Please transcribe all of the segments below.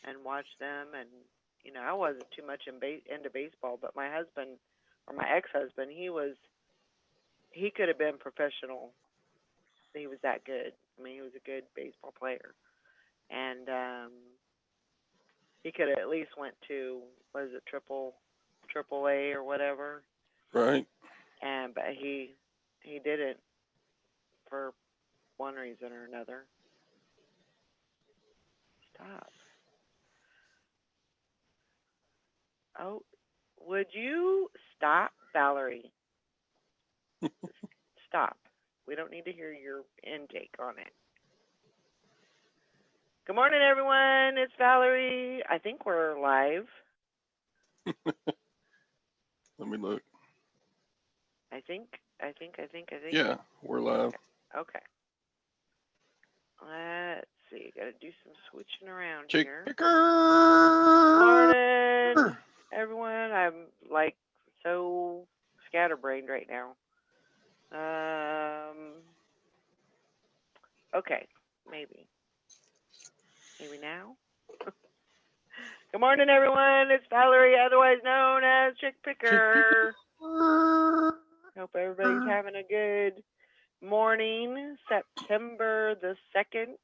and watch them. And I wasn't too much into baseball, but my husband or my ex-husband, he could have been professional. He was that good. I mean, he was a good baseball player, and he could have at least went to, what is it, triple A or whatever. Right. And but he didn't for one reason or another. Stop. Oh, would you stop, Valerie? Stop. We don't need to hear your intake on it. Good morning, everyone. It's Valerie. I think we're live. Let me look. I think. Yeah, we're live. Okay. Let's see. Got to do some switching around Chick here. picker. Morning, everyone. I'm like so scatterbrained right now. Okay, maybe now. Good morning, everyone. It's Valerie, otherwise known as Chick Picker. Hope everybody's having a good morning. September the 2nd.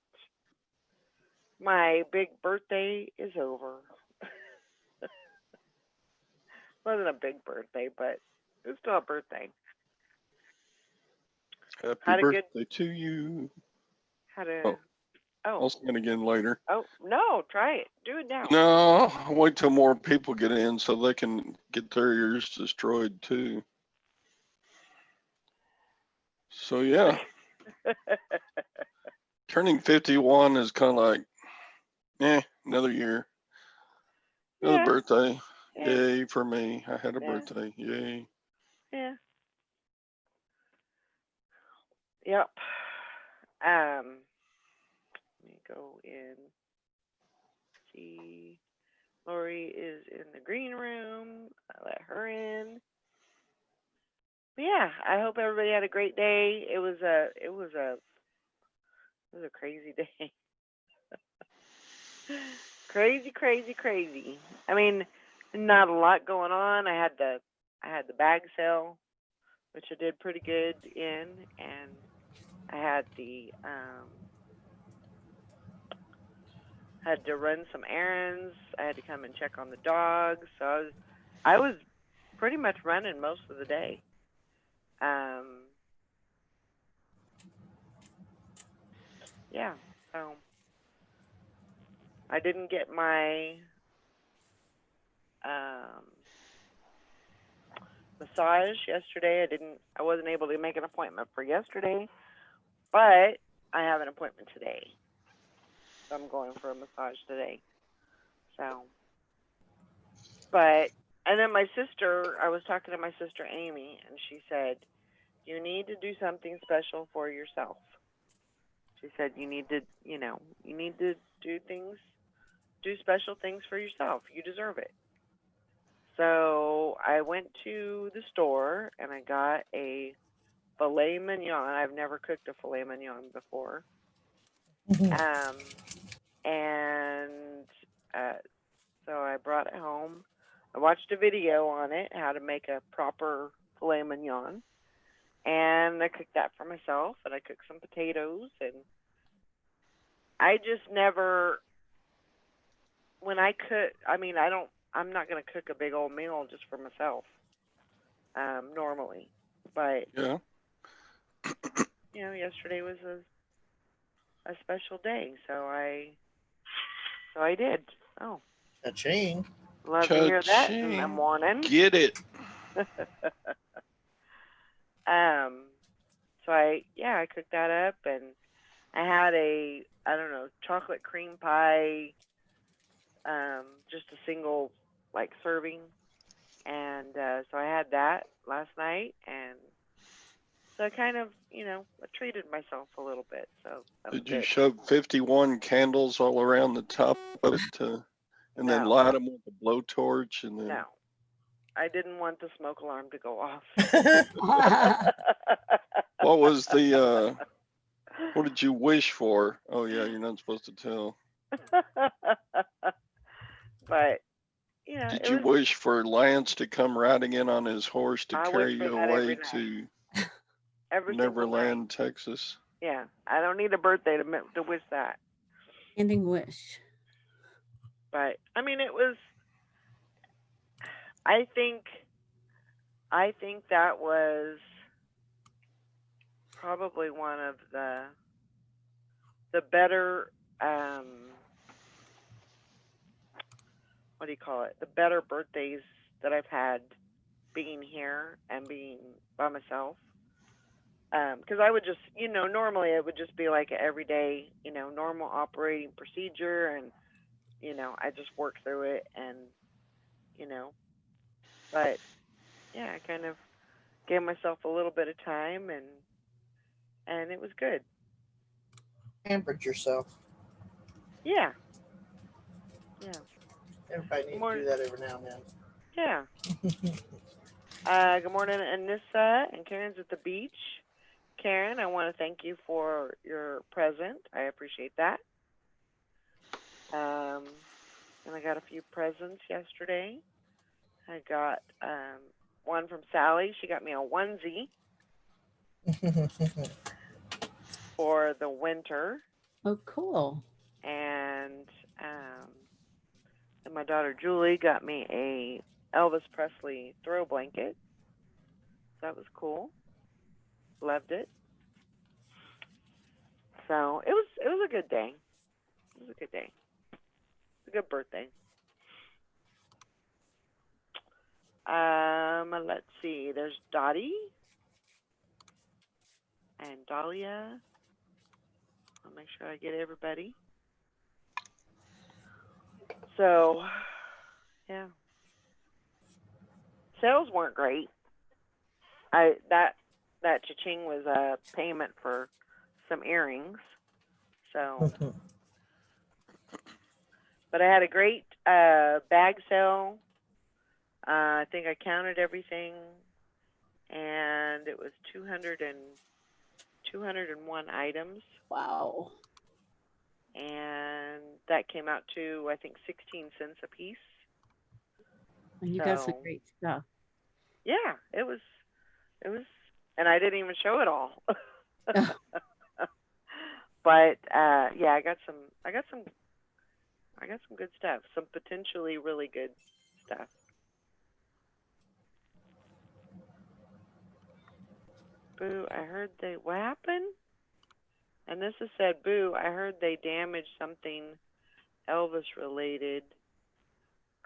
My big birthday is over. Wasn't a big birthday, but it was still a birthday. Happy birthday to you. I'll sing it again later. Oh, no, try it. Do it now. No, wait till more people get in so they can get their ears destroyed too. So, yeah. Turning 51 is kind of like, another year. Another birthday. Yeah. Yay for me. I had a birthday. Yay. Yeah. Yep. Let me go in. See, Lori is in the green room. I let her in. But yeah, I hope everybody had a great day. It was a crazy day. Crazy. I mean, not a lot going on. I had the bag sale, which I did pretty good in, and I had had to run some errands. I had to come and check on the dogs. So I was pretty much running most of the day. Yeah. So I didn't get my massage yesterday. I wasn't able to make an appointment for yesterday, but I have an appointment today. So I'm going for a massage today. So, and then I was talking to my sister Amy, and she said, you need to do something special for yourself. She said, you need to do special things for yourself. You deserve it. So I went to the store and I got a filet mignon. I've never cooked a filet mignon before. And so I brought it home. I watched a video on it, how to make a proper filet mignon. And I cooked that for myself, and I cooked some potatoes. And I just never, when I cook, I mean, I'm not going to cook a big old meal just for myself normally. But, yeah. Yesterday was a special day, so I did. Oh. Cha-ching. Love to hear that in the morning. Get it. So I cooked that up, and I had chocolate cream pie, just a single serving, and so I had that last night, and so I kind of I treated myself a little bit. So did you shove 51 candles all around the top of it and then light them with a blowtorch and then? No, I didn't want the smoke alarm to go off. What was the? What did you wish for? Oh yeah, you're not supposed to tell. But you know, Did it you was. wish for Lance to come riding in on his horse to I wish carry for you that every away night, to every single night. Neverland, Texas? Yeah, I don't need a birthday to wish that. Ending wish. But I mean, it was. I think. I think that was probably one of the better. What do you call it? The better birthdays that I've had being here and being by myself. Because I would just, normally it would just be like an everyday, normal operating procedure, and I just work through it, and you know, but yeah, I kind of gave myself a little bit of time, and it was good. Pampered yourself. Yeah, yeah, Everybody needs to do that every now and yeah. then. Good morning, Anissa, and Karen's at the beach. Karen, I want to thank you for your present. I appreciate that. And I got a few presents yesterday. I got one from Sally. She got me a onesie for the winter, Oh, cool. and my daughter Julie got me a Elvis Presley throw blanket. That was cool. Loved it. So it was a good day. It was a good day. It's a good birthday. Let's see. There's Dottie and Dahlia. I'll make sure I get everybody. So, yeah. Sales weren't great. That cha-ching was a payment for some earrings. So, but I had a great bag sale. I think I counted everything, and it was 201 items, Wow. and that came out to, I think, 16 cents a piece. And you got some So- great stuff. Yeah, it was, and I didn't even show it all. But yeah, I got some good stuff. Some potentially really good stuff. Boo, I heard what happened? And this has said, boo, I heard they damaged something Elvis related.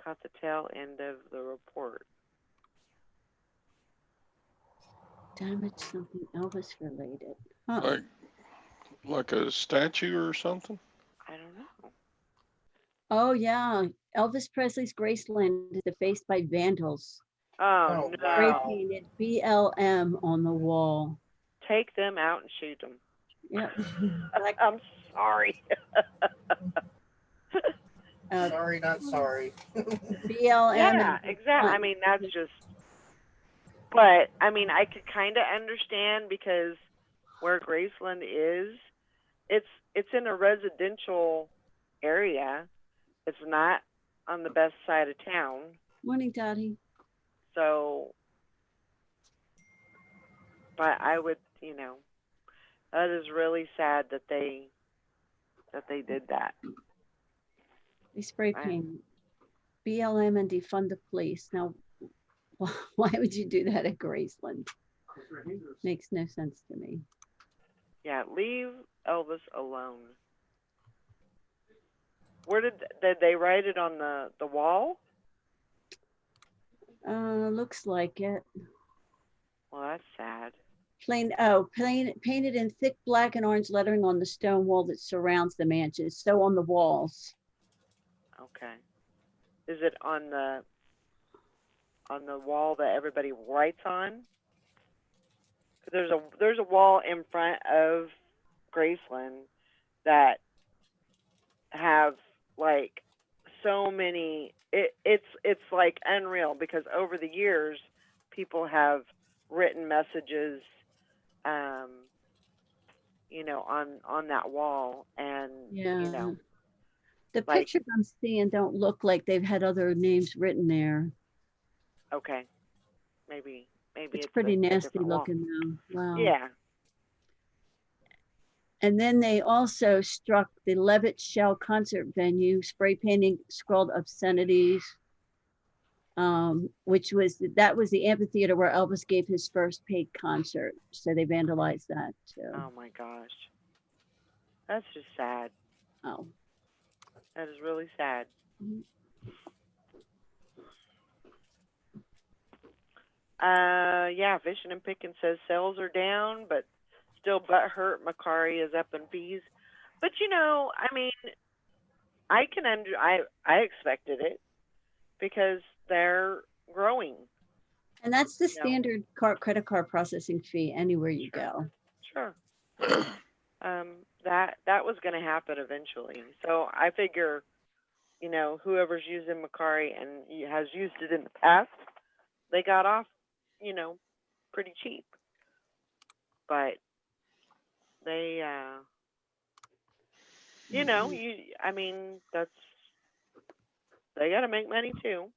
Caught the tail end of the report. Damage something Elvis related. Huh. Like a statue or something? I don't know. Oh, yeah. Elvis Presley's Graceland is defaced by vandals. Oh, Oh, no. Spray wow. painted BLM on the wall. Take them out and shoot them. Yep. I'm sorry. Sorry, not sorry. BLM. Yeah, and exactly. I mean, that's just. But I mean, I could kind of understand, because where Graceland is, it's in a residential area. It's not on the best side of town, Morning, Dottie. so. But I would, that is really sad that they did that. They spray Wow. paint BLM and defund the police. Now, why would you do that at Graceland? Makes no sense to me. Yeah, leave Elvis alone. Where did they write it on the wall? Looks like it. Well, that's sad. Painted in thick black and orange lettering on the stone wall that surrounds the mansion. So on the walls. Okay. Is it on the wall that everybody writes on? 'Cause there's a wall in front of Graceland that have like so many. It's like unreal, because over the years people have written messages, on that wall, and Yeah. The Like- pictures I'm seeing don't look like they've had other names written there. Okay. Maybe It's a pretty nasty different wall. looking though. Wow. Yeah. And then they also struck the Levitt Shell concert venue, spray painting scrawled obscenities, that was the amphitheater where Elvis gave his first paid concert. So they vandalized that too. Oh my gosh. That's just sad. Oh. That is really sad. Mhm. Yeah, Fishing and Picking says sales are down, but still butthurt. Macari is up in fees. But you know, I mean, I expected it because they're growing. And that's the No. standard credit card processing fee anywhere you go. Sure. That was going to happen eventually. So I figure, you know, whoever's using Macari and has used it in the past, they got off, you know, pretty cheap. But they, you know, I mean, they got to make money too.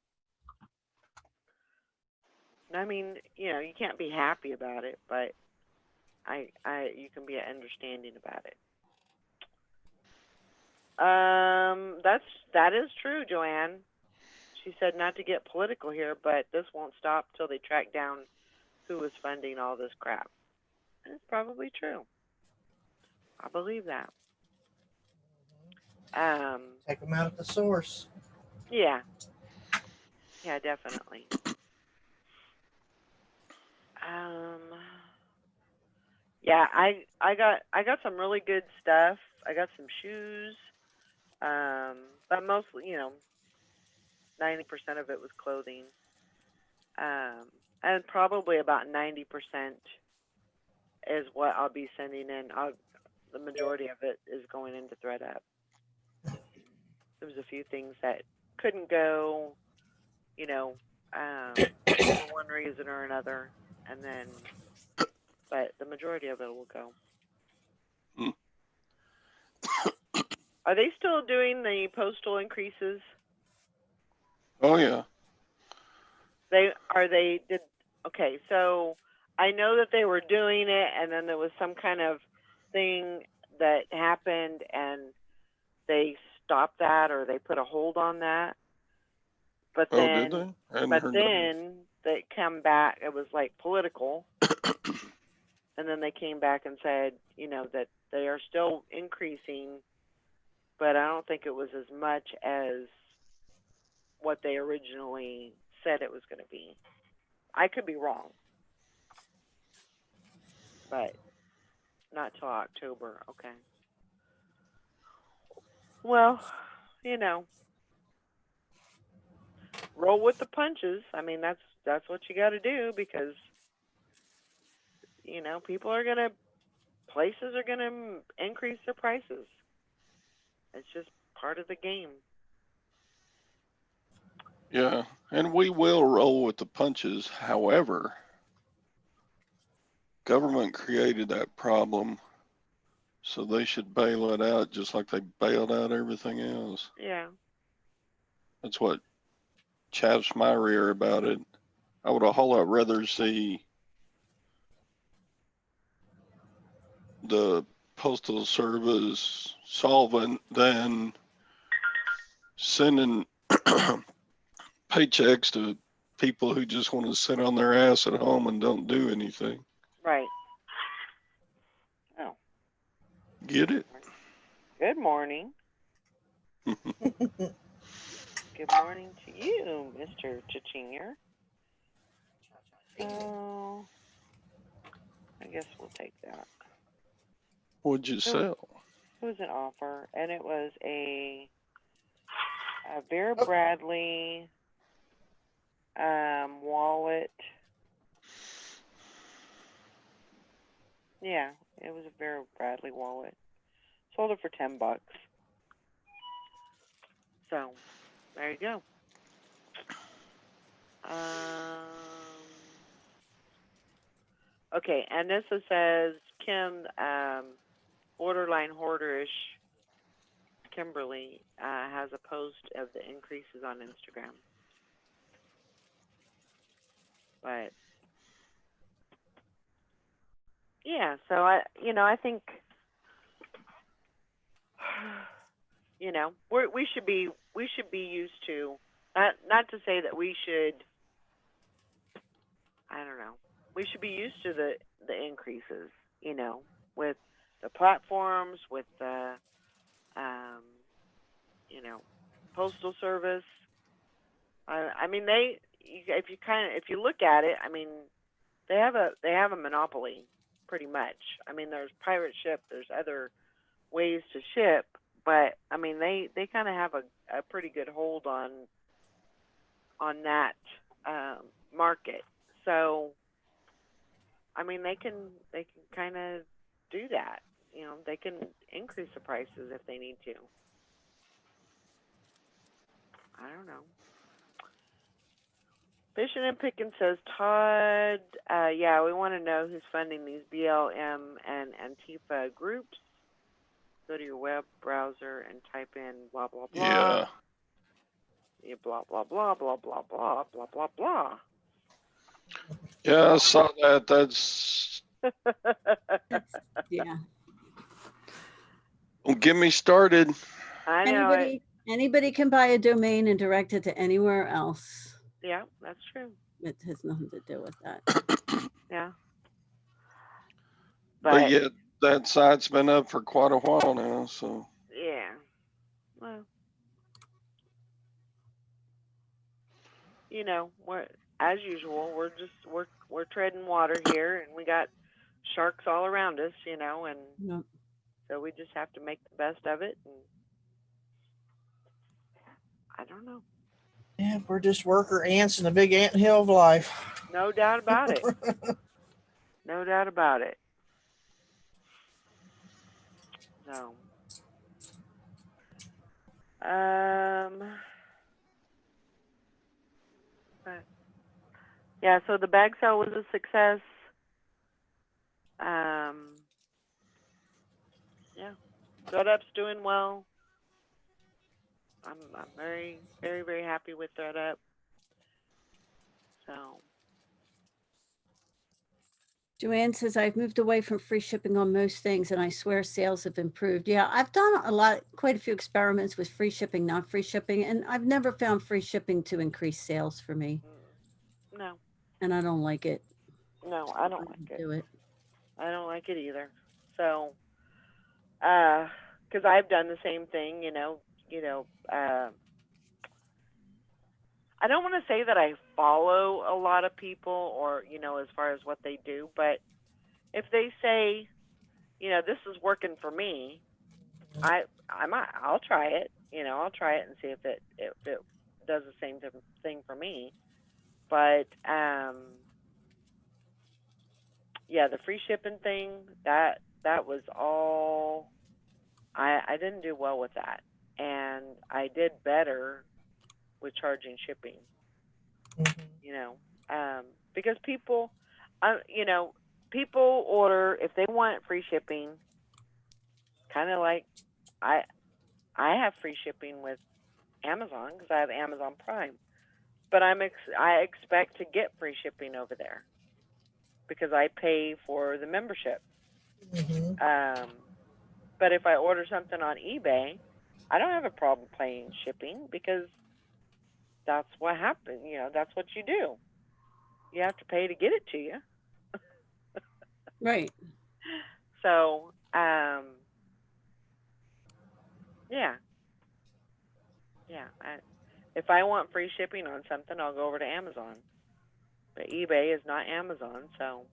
I mean, you know, you can't be happy about it, but you can be understanding about it. That is true, Joanne. She said not to get political here, but this won't stop till they track down who was funding all this crap. And it's probably true. I believe that. Take them out at the source. Yeah. Yeah, definitely. Yeah, I got some really good stuff. I got some shoes. But mostly, you know, 90% of it was clothing. And probably about 90% is what I'll be sending in. The majority of it is going into ThreadUp. There was a few things that couldn't go, you know, for one reason or another, and then, but the majority of it will go. Are they still doing the postal increases? Oh yeah. Okay, so I know that they were doing it, and then there was some kind of thing that happened, and they stopped that, or they put a hold on that. But Oh, then, did they? I hadn't but heard that. then they come back. It was like political, and then they came back and said, you know, that they are still increasing, but I don't think it was as much as what they originally said it was going to be. I could be wrong, but not till October. Okay. Well, you know, roll with the punches. I mean, that's what you got to do, because you know, places are gonna increase their prices. It's just part of the game. Yeah, and we will roll with the punches. However, government created that problem, so they should bail it out just like they bailed out everything else. Yeah. That's what chaps my rear about it. I would a whole lot rather see the postal service solvent than sending paychecks to people who just want to sit on their ass at home and don't do anything. Right. Oh. Get it? Good morning. Good morning to you, Mr. Chichinger. So, I guess we'll take that. What'd you sell? It was an offer, and it was a Vera Bradley wallet. Yeah, it was a Vera Bradley wallet. Sold it for $10. So, there you go. Okay, and this one says Kim, borderline hoarderish. Kimberly has a post of the increases on Instagram. But yeah, so I think, we should be used to, not to say that we should, I don't know, we should be used to the increases, with the platforms, with the um, postal service. I mean, if you look at it, I mean, they have a monopoly, pretty much. I mean, there's pirate ship, there's other ways to ship, but I mean, they kind of have a pretty good hold on that market. So, I mean, they can kind of do that. They can increase the prices if they need to. I don't know. Fishing and Picking says, Todd, yeah, we want to know who's funding these BLM and Antifa groups. Go to your web browser and type in blah, blah, blah. Yeah. Yeah, blah, blah, blah, blah, blah, blah, blah, blah, blah. Yeah, I saw that. That's, Yeah. don't get me started. I know it. Anybody can buy a domain and direct it to anywhere else. Yeah, that's true. It has nothing to do with that. Yeah. But yet that site's been up for quite a while now, so. Yeah. Well, we're, as usual, we're treading water here, and we got sharks all around us, and Yep. so we just have to make the best of it. And I don't know. Yeah, we're just worker ants in a big anthill of life. No doubt about it. No doubt about it. So, but, yeah. So the bag sale was a success. Yeah, ThreadUp's doing well. I'm very, very, very happy with ThreadUp. So. Joanne says, I've moved away from free shipping on most things, and I swear sales have improved. Yeah, I've done quite a few experiments with free shipping, not free shipping, and I've never found free shipping to increase sales for me. No. And I don't like it. No, I don't like it. Do it. I don't like it either. So, because I've done the same thing, I don't want to say that I follow a lot of people or, as far as what they do, but if they say, this is working for me, I'll try it. I'll try it and see if it does the same thing for me. But yeah, the free shipping thing, that was all. I didn't do well with that, and I did better with charging shipping. Because people, people order if they want free shipping. Kind of like I have free shipping with Amazon because I have Amazon Prime, but I expect to get free shipping over there because I pay for the membership. But if I order something on eBay, I don't have a problem paying shipping because that's what happens. That's what you do. You have to pay to get it to you. Right. So, yeah. If I want free shipping on something, I'll go over to Amazon. But eBay is not Amazon, so.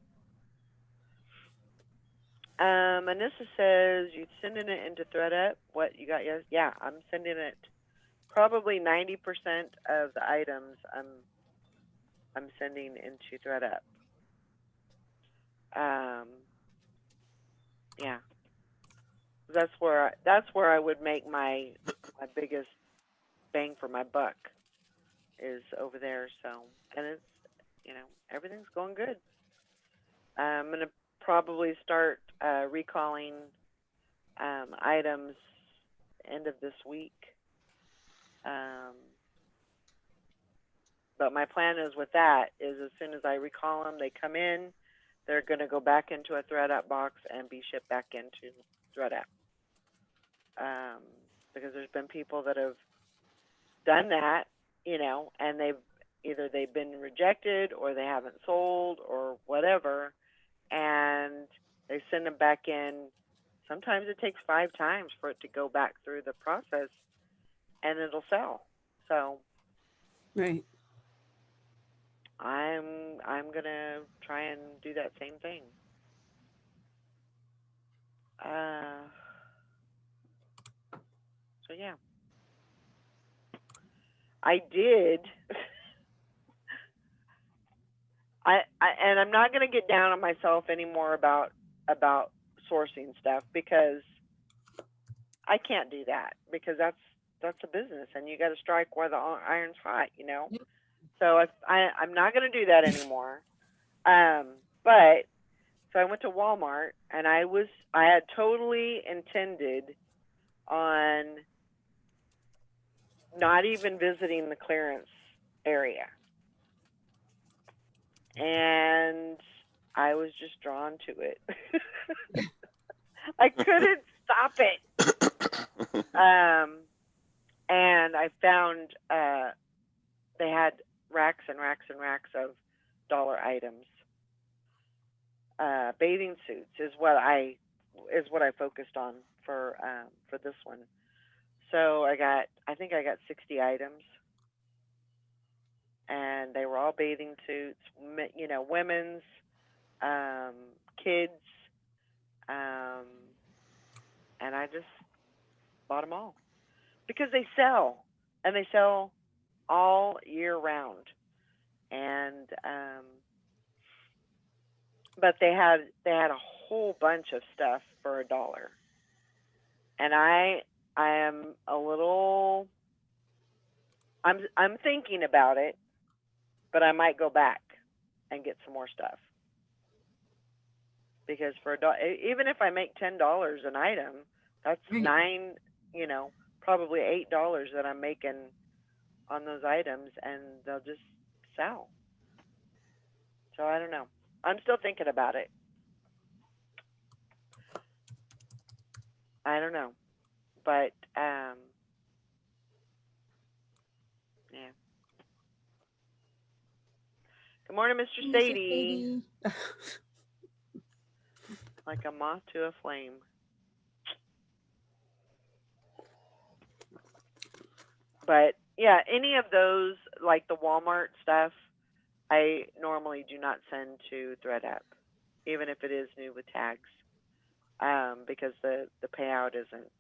Anissa says, you sending it into ThreadUp? What, you got? Yes? Yeah, I'm sending it. Probably 90% of the items I'm sending into ThreadUp. Yeah. That's where I would make my biggest bang for my buck is over there. So, and it's, everything's going good. I'm gonna probably start recalling items end of this week. But my plan is with that is as soon as I recall them, they come in, they're going to go back into a ThreadUp box and be shipped back into ThreadUp. Because there's been people that have done that, you know, and they've been rejected or they haven't sold or whatever, and they send them back in. Sometimes it takes 5 times for it to go back through the process, and it'll sell. So Right. I'm gonna try and do that same thing. So yeah, I did. And I'm not gonna get down on myself anymore about sourcing stuff because I can't do that because that's a business and you got to strike while the iron's hot, you know. Yep. So I'm not going to do that anymore. But so I went to Walmart and I had totally intended on not even visiting the clearance area, and I was just drawn to it. I couldn't stop it. And I found they had racks and racks and racks of dollar items. Bathing suits is what I focused on for this one. So I think I got 60 items, and they were all bathing suits, you know, women's, kids, and I just bought them all because they sell, and they sell all year round. And but they had a whole bunch of stuff for $1, and I am a little. I'm thinking about it, but I might go back and get some more stuff because for $1, even if I make $10 an item, that's Right. $9, you know, probably $8 that I'm making on those items, and they'll just sell. So I don't know. I'm still thinking about it. I don't know, but yeah. Good morning, Mr. Sadie. Like a moth to a flame. But yeah, any of those, like the Walmart stuff, I normally do not send to ThreadUp, even if it is new with tags, because the payout isn't,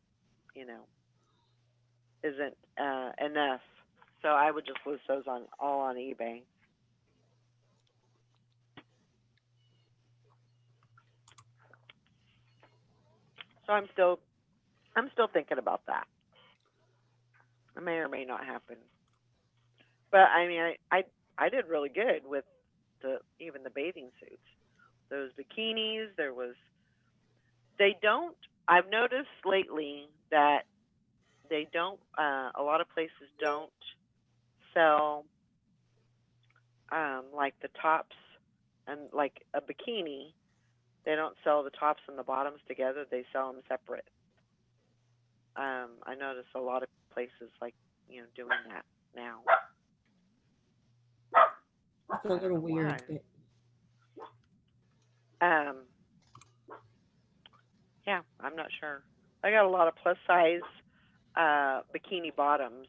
you know, isn't enough. So I would just list those all on eBay. So I'm still thinking about that. It may or may not happen. But I mean, I did really good with even the bathing suits. Those bikinis, I've noticed lately that they don't, a lot of places don't sell like the tops and like a bikini. They don't sell the tops and the bottoms together. They sell them separate. I notice a lot of places like, you know, doing that now. It's a little weird, but yeah, I'm not sure. I got a lot of plus size bikini bottoms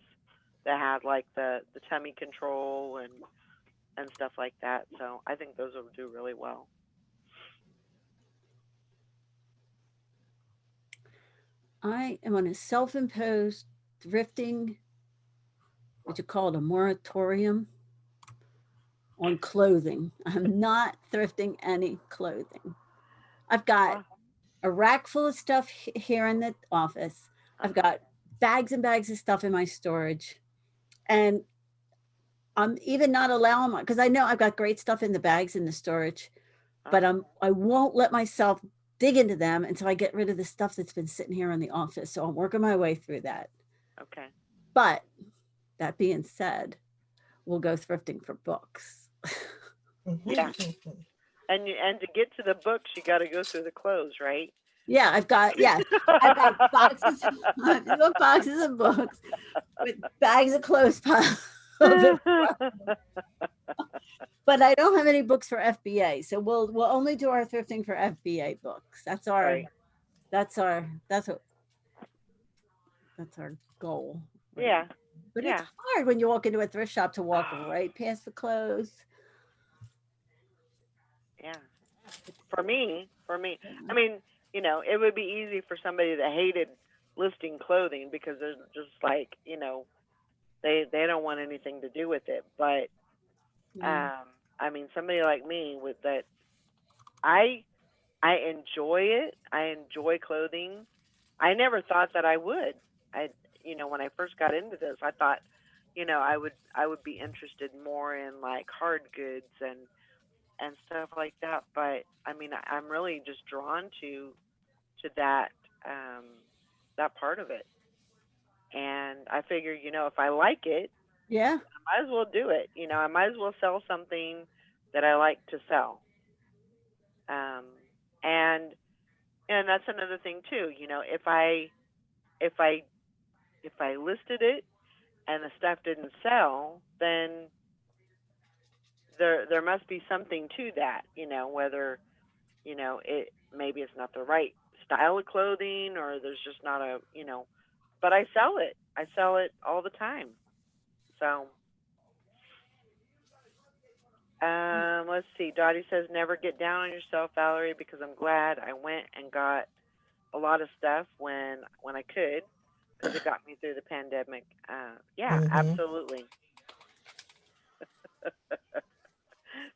that had like the tummy control and stuff like that. So I think those will do really well. I am on a self-imposed thrifting, what you call it, a moratorium on clothing. I'm not thrifting any clothing. I've got a rack full of stuff here in the office. I've got bags and bags of stuff in my storage. And I'm even not allowing my, because I know I've got great stuff in the bags in the storage, but I won't let myself dig into them until I get rid of the stuff that's been sitting here in the office. So I'm working my way through that. Okay. But that being said, we'll go thrifting for books. Yeah. And to get to the books, you got to go through the clothes, right? Yeah, I've got boxes, I've got boxes of books with bags of clothes piled up in front. But I don't have any books for FBA, so we'll only do our thrifting for FBA books. That's our Right. that's our that's what that's our goal. right? Yeah. But Yeah. it's hard when you walk into a thrift shop to walk right past the clothes. Yeah. For me, I mean, it would be easy for somebody that hated listing clothing because they're just like, they don't want anything to do with it. But Yeah. I mean, somebody like me with that, I enjoy it. I enjoy clothing. I never thought that I would. I, when I first got into this, I thought, I would be interested more in like hard goods and stuff like that. But I mean, I'm really just drawn to that that part of it. And I figure, if I like it, Yeah. I might as well do it. I might as well sell something that I like to sell. Um, and and that's another thing too. If I if I listed it and the stuff didn't sell, then there must be something to that. Whether it maybe it's not the right style of clothing or there's just not a but I sell it. I sell it all the time. So let's see. Dottie says never get down on yourself, Valerie, because I'm glad I went and got a lot of stuff when I could because it got me through the pandemic. Yeah, absolutely.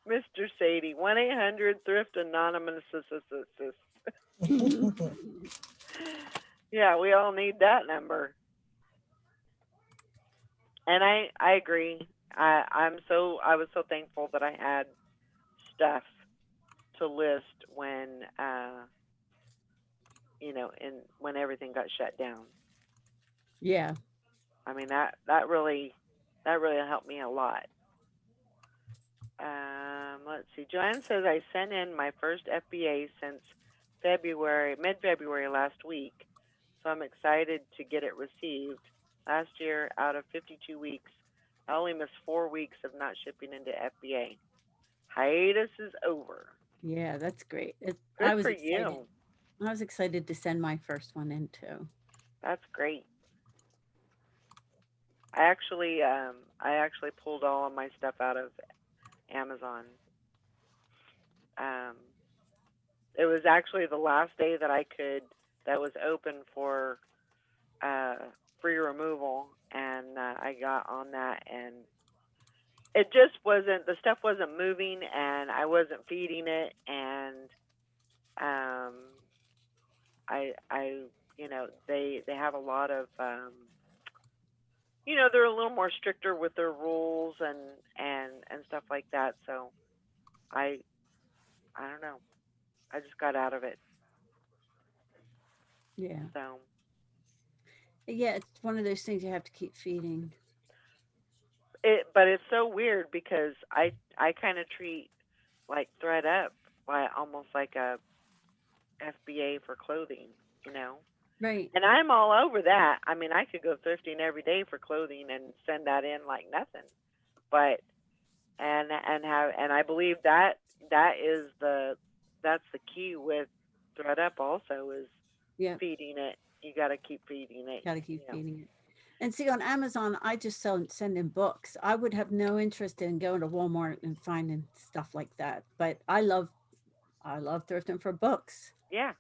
Mr. Sadie, 1-800 Thrift Anonymous. Yeah, we all need that number. And I agree. I was so thankful that I had stuff to list when and when everything got shut down. Yeah. I mean that really helped me a lot. Let's see. Joanne says I sent in my first FBA since mid-February last week, so I'm excited to get it received. Last year, out of 52 weeks, I only missed 4 weeks of not shipping into FBA. Hiatus is over. Yeah, that's great. Good I was for excited. you. I was excited to send my first one in too. That's great. I actually pulled all of my stuff out of Amazon. Um, it was actually the last day that was open for free removal, and I got on that, and it just wasn't the stuff wasn't moving, and I wasn't feeding it, and I they have a lot of they're a little more stricter with their rules and stuff like that. So I don't know. I just got out of it. Yeah. So Yeah, it's one of those things you have to keep feeding. but it's so weird because I kind of treat like ThreadUp like almost like a FBA for clothing, you know. Right. And I'm all over that. I mean, I could go thrifting every day for clothing and send that in like nothing. But and I believe that's the key with ThreadUp also is Yeah. feeding it. You got to keep feeding it. Got to keep you know. feeding it. And see, on Amazon, I just send in books. I would have no interest in going to Walmart and finding stuff like that. But I love thrifting for books. Yeah,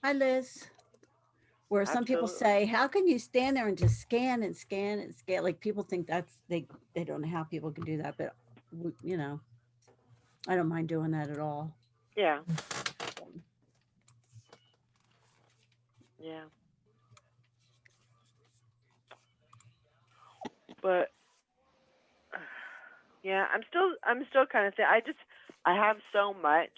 Hi, Liz. Where some people absolutely. say, how can you stand there and just scan and scan and scan? Like people think they don't know how people can do that, but I don't mind doing that at all. Yeah. Yeah. But yeah, I'm still kind of I have so much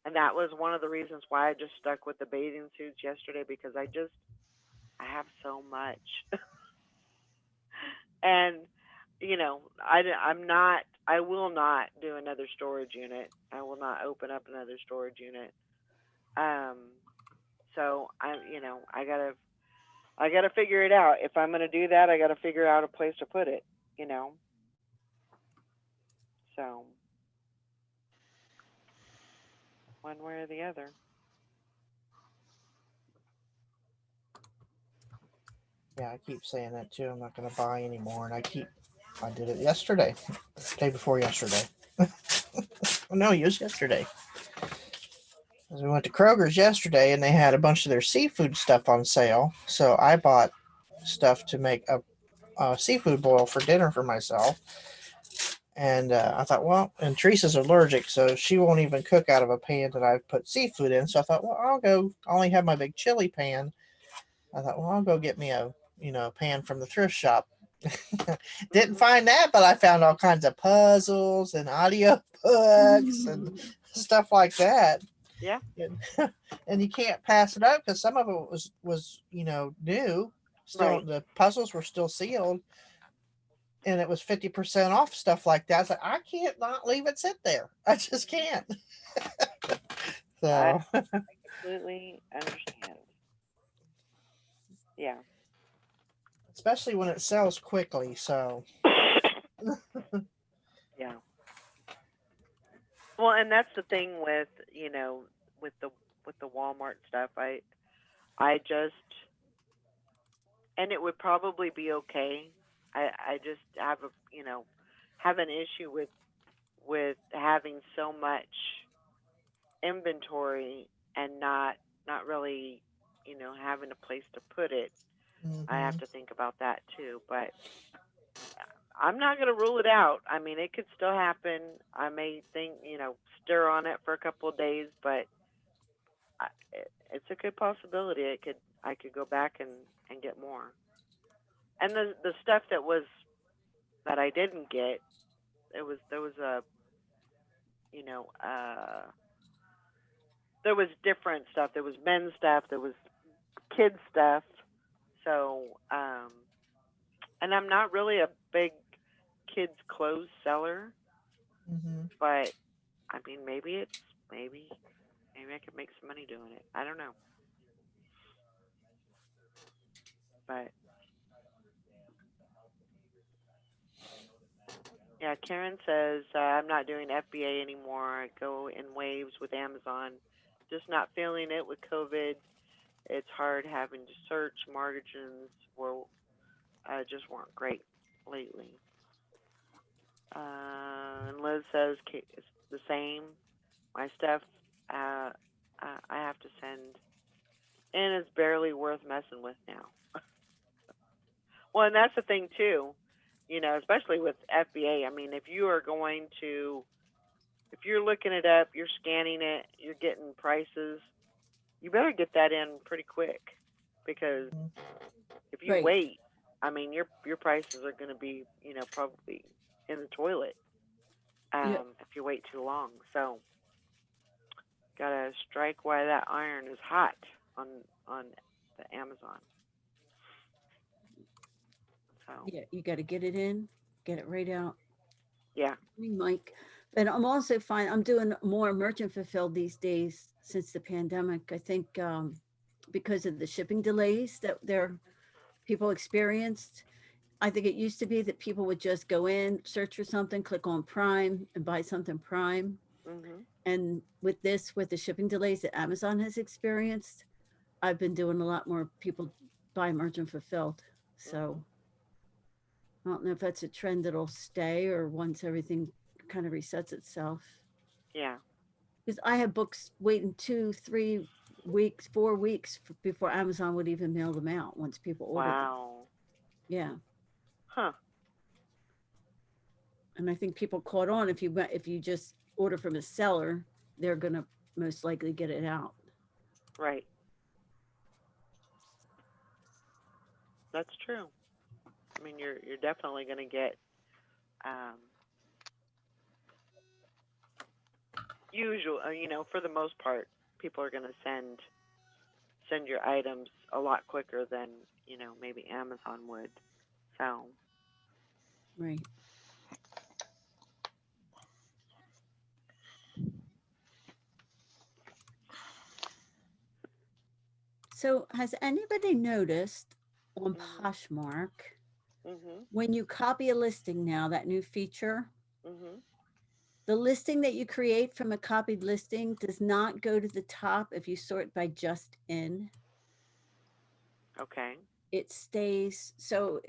And that was one of the reasons why I just stuck with the bathing suits yesterday, because I have so much. And, I will not do another storage unit. I will not open up another storage unit. Um, so I gotta figure it out. If I'm gonna do that, I gotta figure out a place to put it, you know? So, one way or the other. Yeah, I keep saying that too. I'm not going to buy anymore. And I did it yesterday, day before yesterday. No, it was yesterday. 'Cause we went to Kroger's yesterday and they had a bunch of their seafood stuff on sale. So I bought stuff to make a seafood boil for dinner for myself. And I thought, well, and Teresa's allergic, so she won't even cook out of a pan that I've put seafood in. So I thought, well, I only have my big chili pan. I thought, well, I'll go get me a pan from the thrift shop. Didn't find that, but I found all kinds of puzzles and audio books and stuff like that. Yeah. And you can't pass it up because some of it was new. Still, Right. the puzzles were still sealed, and it was 50% off stuff like that. I was like, I can't not leave it sit there. I just can't. I So completely understand. Yeah. especially when it sells quickly. So Yeah. Well, and that's the thing with, with the Walmart stuff. I just, and it would probably be okay. I just have an issue with having so much inventory and not really, having a place to put it. I have to think about that too, but I'm not going to rule it out. I mean, it could still happen. I may stir on it for a couple of days, but it's a good possibility. I could go back and get more. And the stuff that I didn't get, there was a you know there was different stuff. There was men's stuff. There was kids stuff. So and I'm not really a big kids clothes seller, but I mean maybe I could make some money doing it. I don't know, but yeah, Karen says, I'm not doing FBA anymore. I go in waves with Amazon. Just not feeling it with COVID. It's hard having to search. Margins just weren't great lately. And Liz says it's the same. My stuff I have to send in is barely worth messing with now. Well, and that's the thing too, especially with FBA. I mean, if you're looking it up, you're scanning it, you're getting prices, you better get that in pretty quick, because if you Right. wait, I mean, your prices are going to be, probably in the toilet if you wait too long. So, gotta strike while that iron is hot on the Amazon. So Yeah, you got to get it in, get it right out. yeah. Mike. But I'm also I'm doing more merchant fulfilled these days since the pandemic. I think because of the shipping delays that people experienced. I think it used to be that people would just go in, search for something, click on Prime and buy something Prime. Mm-hmm. And with the shipping delays that Amazon has experienced, I've been doing a lot more people buy merchant fulfilled. So I don't know if that's a trend that'll stay or once everything kind of resets itself. Yeah. Because I had books waiting 2, 3 weeks, 4 weeks before Amazon would even mail them out once people ordered them. Wow. Yeah. Huh. And I think people caught on if you just order from a seller, they're gonna most likely get it out. Right. That's true. I mean, you're definitely going to get usual, for the most part, people are going to send your items a lot quicker than maybe Amazon would. So Right. So has anybody noticed on Mhm. Poshmark, mhm when you copy a listing now, that new feature, mhm the listing that you create from a copied listing does not go to the top if you sort by just in. okay. It stays. So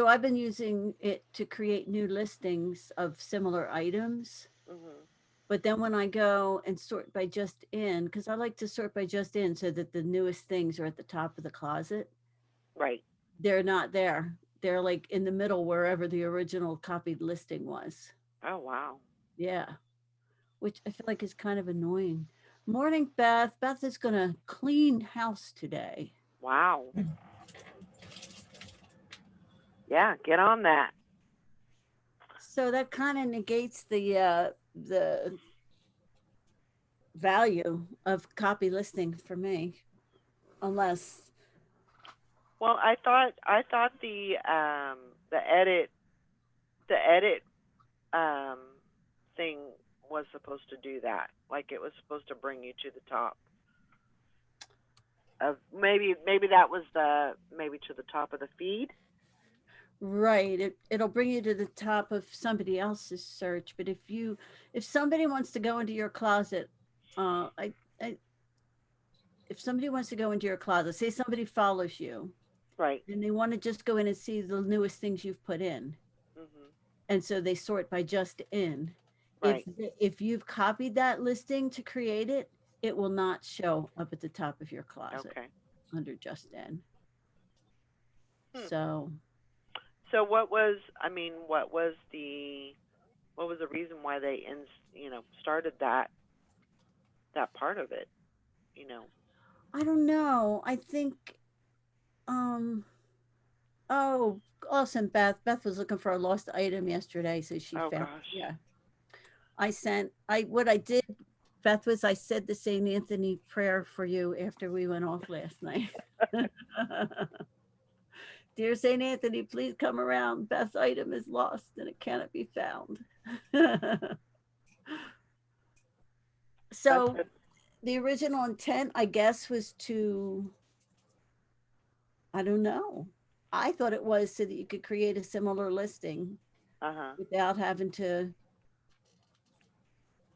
I've been using it to create new listings of similar items. mhm But then when I go and sort by just in, because I like to sort by just in so that the newest things are at the top of the closet, Right. they're not there. They're like in the middle wherever the original copied listing was. Oh, wow. Yeah, which I feel like is kind of annoying. Morning, Beth. Beth is going to clean house today. Wow. Yeah, get on that. So that kind of negates the value of copy listing for me, unless Well, I thought the edit um thing was supposed to do that. Like it was supposed to bring you to the top of maybe that was maybe to the top of the feed. right, it'll bring you to the top of somebody else's search. But if somebody wants to go into your closet, I if somebody wants to go into your closet, say somebody follows you Right. and they want to just go in and see the newest things you've put in, Mhm. and so they sort by just in. Right. If you've copied that listing to create it, it will not show up at the top of your closet Okay. under just in. Hmm. So So what was the reason why they started that part of it, you know? I don't know. I think um oh, awesome, Beth. Beth was looking for a lost item yesterday, so she Oh found, gosh. yeah. What I did, Beth, was I said the St. Anthony prayer for you after we went off last night. Dear St. Anthony, please come around. Beth's item is lost and it cannot be found. So That's the original intent, I guess, was to, I don't know. I thought it was so that you could create a similar listing Uh-huh. without having to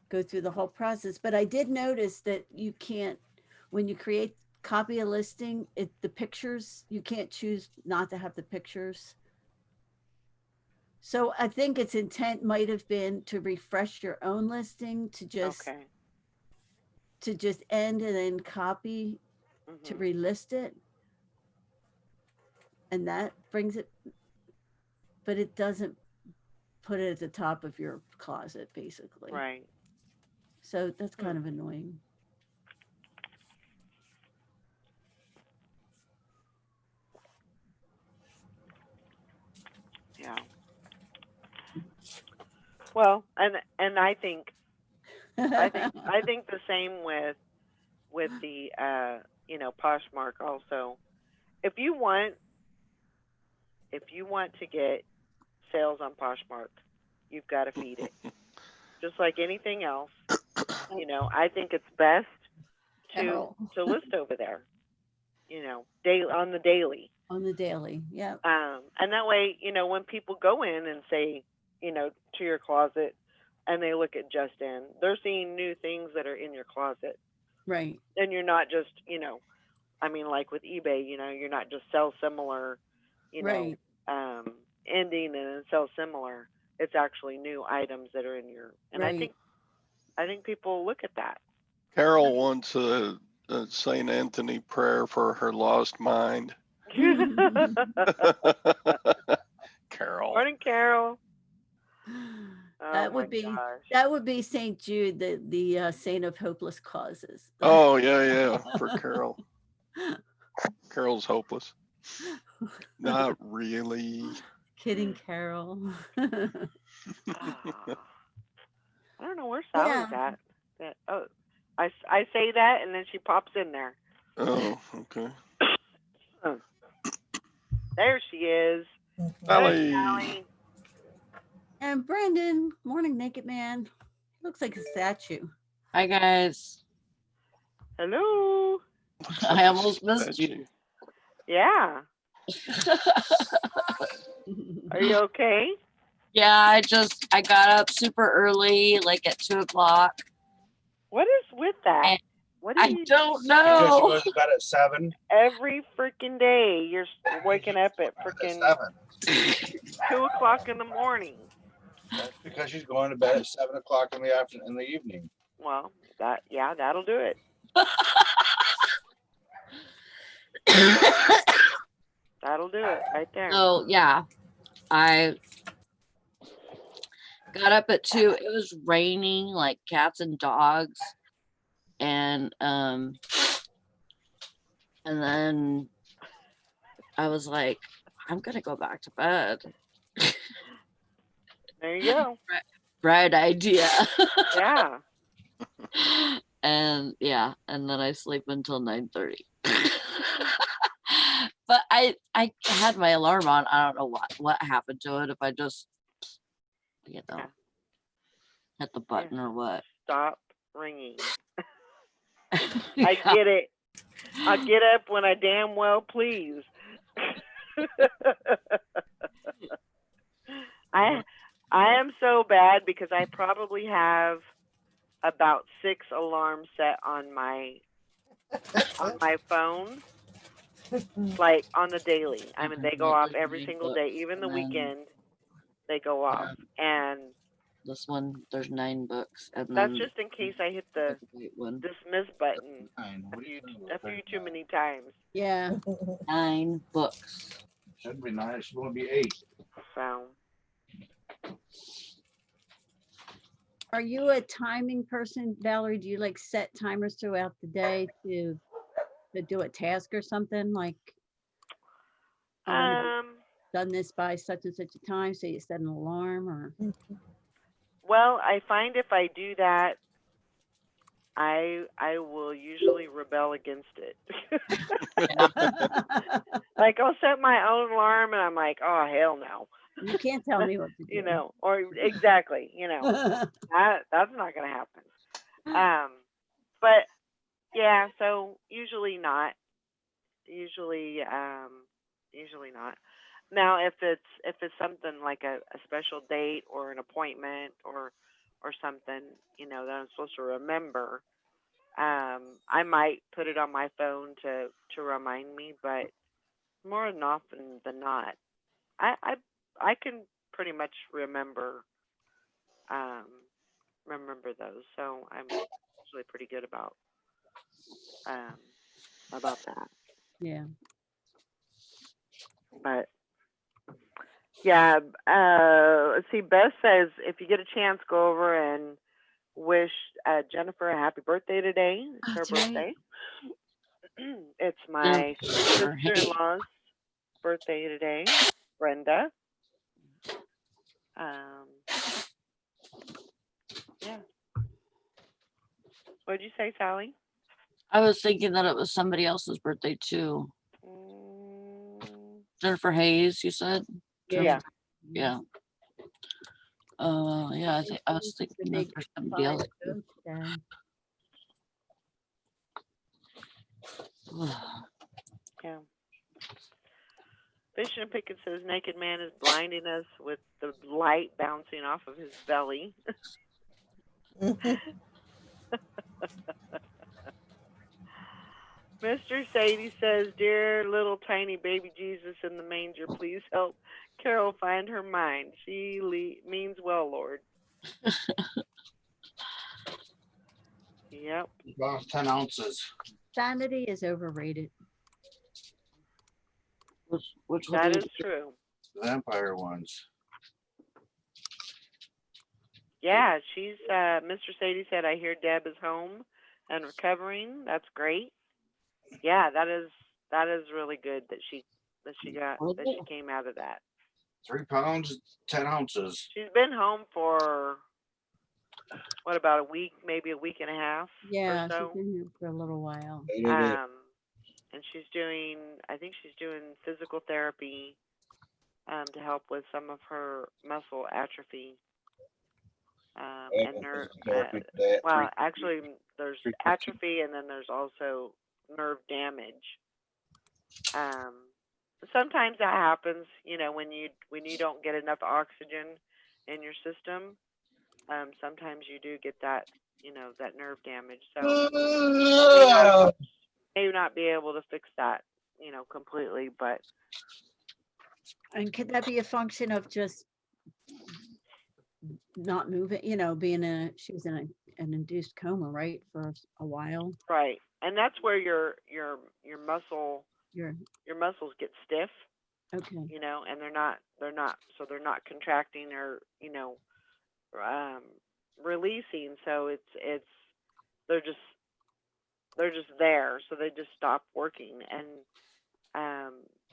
go through the whole process. But I did notice that you can't, when you copy a listing, the pictures, you can't choose not to have the pictures. So I think its intent might have been to refresh your own listing, Okay. to just end and then copy to Mhm. relist it. And that brings it, but it doesn't put it at the top of your closet, basically. Right. So that's Hmm. kind of annoying. Yeah. Well, and I think the same with the Poshmark also. If you want to get sales on Poshmark, you've got to feed it. Just like anything else, I think it's best to Carol, list over there, daily on the daily. on the daily. Yeah. And that way, when people go in and say, to your closet and they look at just in, they're seeing new things that are in your closet. Right. And you're not just, like with eBay, you're not just sell similar, you know, Right. ending and then sell similar. It's actually new items that are in and Right. I think people look at that. Carol wants a St. Anthony prayer for her lost mind. Carol. Morning, Carol. Oh That my would be gosh. that would be Saint Jude, the saint of hopeless causes. Oh, yeah, for Carol. Carol's hopeless. Not really. Kidding, Carol. Ah. I don't know where Sally's Yeah. at. Oh, I say that and then she pops in there. Oh, okay. There she is. Good, Sally. Sally. And Brandon, morning, naked man. Looks like a statue. Hi guys. Hello. Looks I like a almost missed you. statue. Yeah. Are you okay? Yeah, I got up super early, like at 2:00. What is with that? And What do I you don't Because she know. goes to bed at 7. every freaking day? You're waking up at freaking 7. 2 o'clock in the morning. That's because she's going to bed at 7 o'clock in the evening. Well, that'll do it. That'll do it right there. So yeah, I got up at 2. It was raining like cats and dogs. And then I was like, I'm gonna go back to bed. There you go. Bright idea. Yeah. And yeah, and then I sleep until 9:30. But I had my alarm on. I don't know what happened to it. If I just hit the button or what. Stop ringing. I get it. I get up when I damn well please. I am so bad because I probably have about 6 alarms set on my phone, like on the daily. I mean, they go off every single day, even the weekend. They go off, and This one, there's 9 books, and that's then just in case I hit the white one. dismiss button What are you doing? a few too many times. Yeah. 9 books. Shouldn't be 9. It should only be 8. So Are you a timing person, Valerie? Do you like set timers throughout the day to do a task or something like? I wanna be done this by such and such a time, so you set an alarm or? well, I find if I do that, I will usually rebel against it. Like I'll set my own alarm and I'm like, oh hell no. You can't tell me what to do. You know, or exactly, you know. That's not gonna happen. But yeah, so usually not. Usually not. Now if it's something like a special date or an appointment or something, you know, that I'm supposed to remember, I might put it on my phone to remind me, but more than often than not, I can pretty much remember those. So I'm usually pretty good about that. Yeah. But yeah, let's see. Beth says if you get a chance, go over and wish Jennifer a happy birthday today. It's her That's right. birthday. It's my Jennifer, hey. sister-in-law's birthday today, Brenda. Yeah. What'd you say, Sally? I was thinking that it was somebody else's birthday too. Jennifer Hayes, you said? Yeah. Yeah. Yeah, I was thinking of for somebody else. Yeah. Fish and Pickett says naked man is blinding us with the light bouncing off of his belly. Mr. Sadie says, dear little tiny baby Jesus in the manger, please help Carol find her mind. She means well, Lord. Yep. Lost 10 ounces. Sanity is overrated. Which that is true. The vampire ones. Yeah, she's Mr. Sadie said, I hear Deb is home and recovering. That's great. Yeah, that is really good that she came out of that. 3 pounds, 10 ounces. She's been home for what, about a week, maybe a week and a half Yeah, or she's so. been here for a little while. And she's doing, I think she's doing physical therapy to help with some of her muscle atrophy. And well, actually, there's atrophy, and then there's also nerve damage. Sometimes that happens, when you don't get enough oxygen in your system. Sometimes you do get that, that nerve damage. So may not be able to fix that, completely, but And could that be a function of just not moving, she was in an induced coma, right, for a while? right. And that's where your muscles get stiff, Okay, and they're not contracting or, releasing. So it's they're just there. So they just stop working, and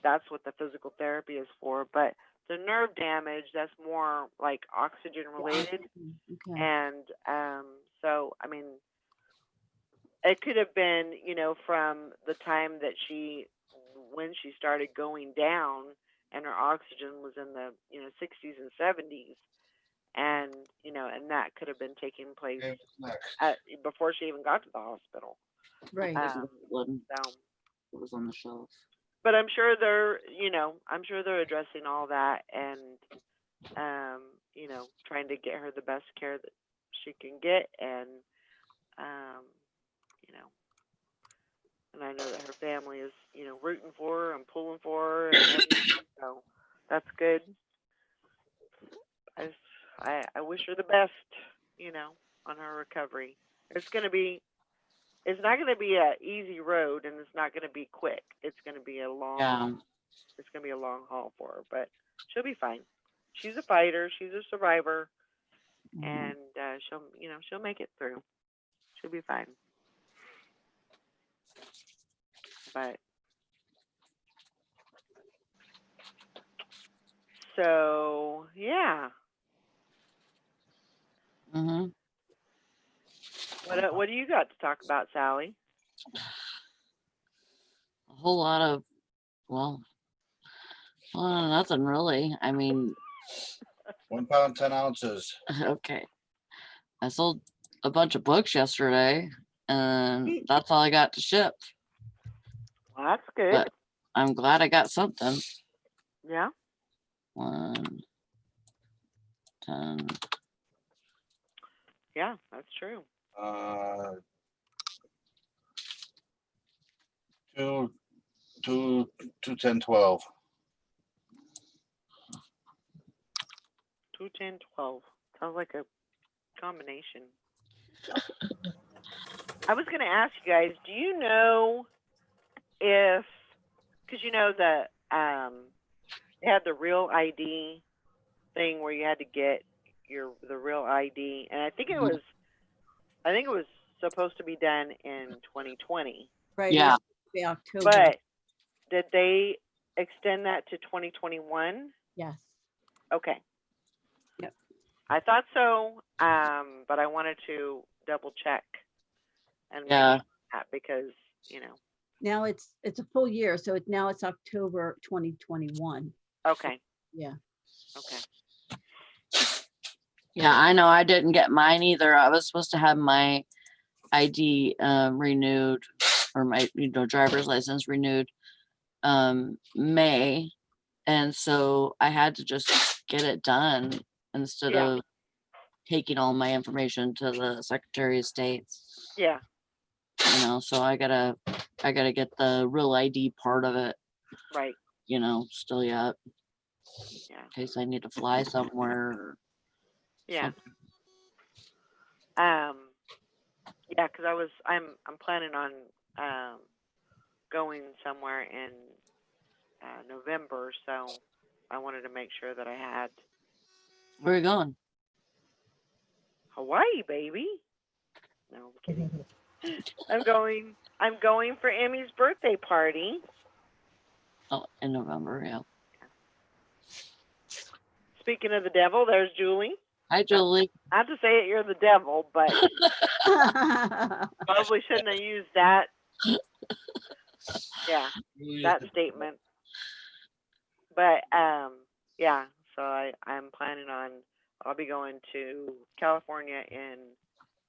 that's what the physical therapy is for. But the nerve damage, that's more like oxygen related. okay, And so, I mean, it could have been, from the time that when she started going down and her oxygen was in the, 60s and 70s. And, and that could have been taking place before she even got to the hospital. right. One So, that was on the shelf. but I'm sure they're addressing all that and, trying to get her the best care that she can get. And, and I know that her family is, rooting for her and pulling for her and everything. So that's good. I wish her the best, on her recovery. It's not going to be an easy road, and it's not going to be quick. It's going to be a long haul for her, but she'll be fine. She's a fighter. She's a survivor, and she'll make it through. She'll be fine. But so yeah. Mm-hmm. What do you got to talk about, Sally? A whole lot of, well, nothing really. I mean, 1 pound, 10 ounces. okay. I sold a bunch of books yesterday, and that's all I got to ship. Well, that's good. But I'm glad I got something. Yeah. 1, 10. Yeah, that's true. 2, 10, 12. 2, 10, 12. Sounds like a combination. I was going to ask you guys, do you know if, because that they had the real ID thing where you had to get the real ID, and I think it was supposed to be done in 2020. Right. Yeah. It was be October. But did they extend that to 2021? Yes. Okay. Yep. I thought so, but I wanted to double check and make Yeah. that because, Now it's a full year, so now it's October 2021. Okay. Yeah. Okay. Yeah, I know. I didn't get mine either. I was supposed to have my ID renewed, or my driver's license renewed May, and so I had to just get it done instead Yeah. of taking all my information to the Secretary of State. Yeah. So I gotta get the real ID part of it, Right. still yet, Yeah. in case I need to fly somewhere. Or Yeah. something. Yeah, because I'm planning on going somewhere in November, so I wanted to make sure that I had Where are you going? Hawaii, baby. No, I'm kidding. I'm going for Emmy's birthday party. Oh, in November, yeah. Speaking of the devil, there's Julie. Hi, Julie. Not to say it, you're the devil, but probably shouldn't have used that. Yeah, that statement. But yeah. So I'm planning on. I'll be going to California in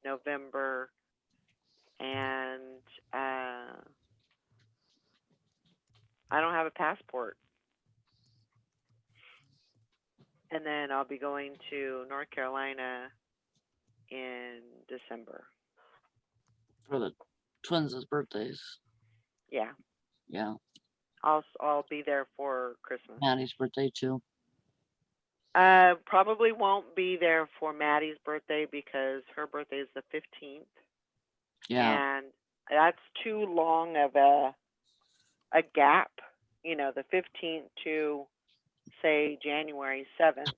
November, and I don't have a passport. And then I'll be going to North Carolina in December. For the twins' birthdays. Yeah, Yeah. I'll be there for Christmas. Maddie's birthday too. Probably won't be there for Maddie's birthday because her birthday is the 15th, Yeah. and that's too long of a gap. You know, the 15th to say January 7th.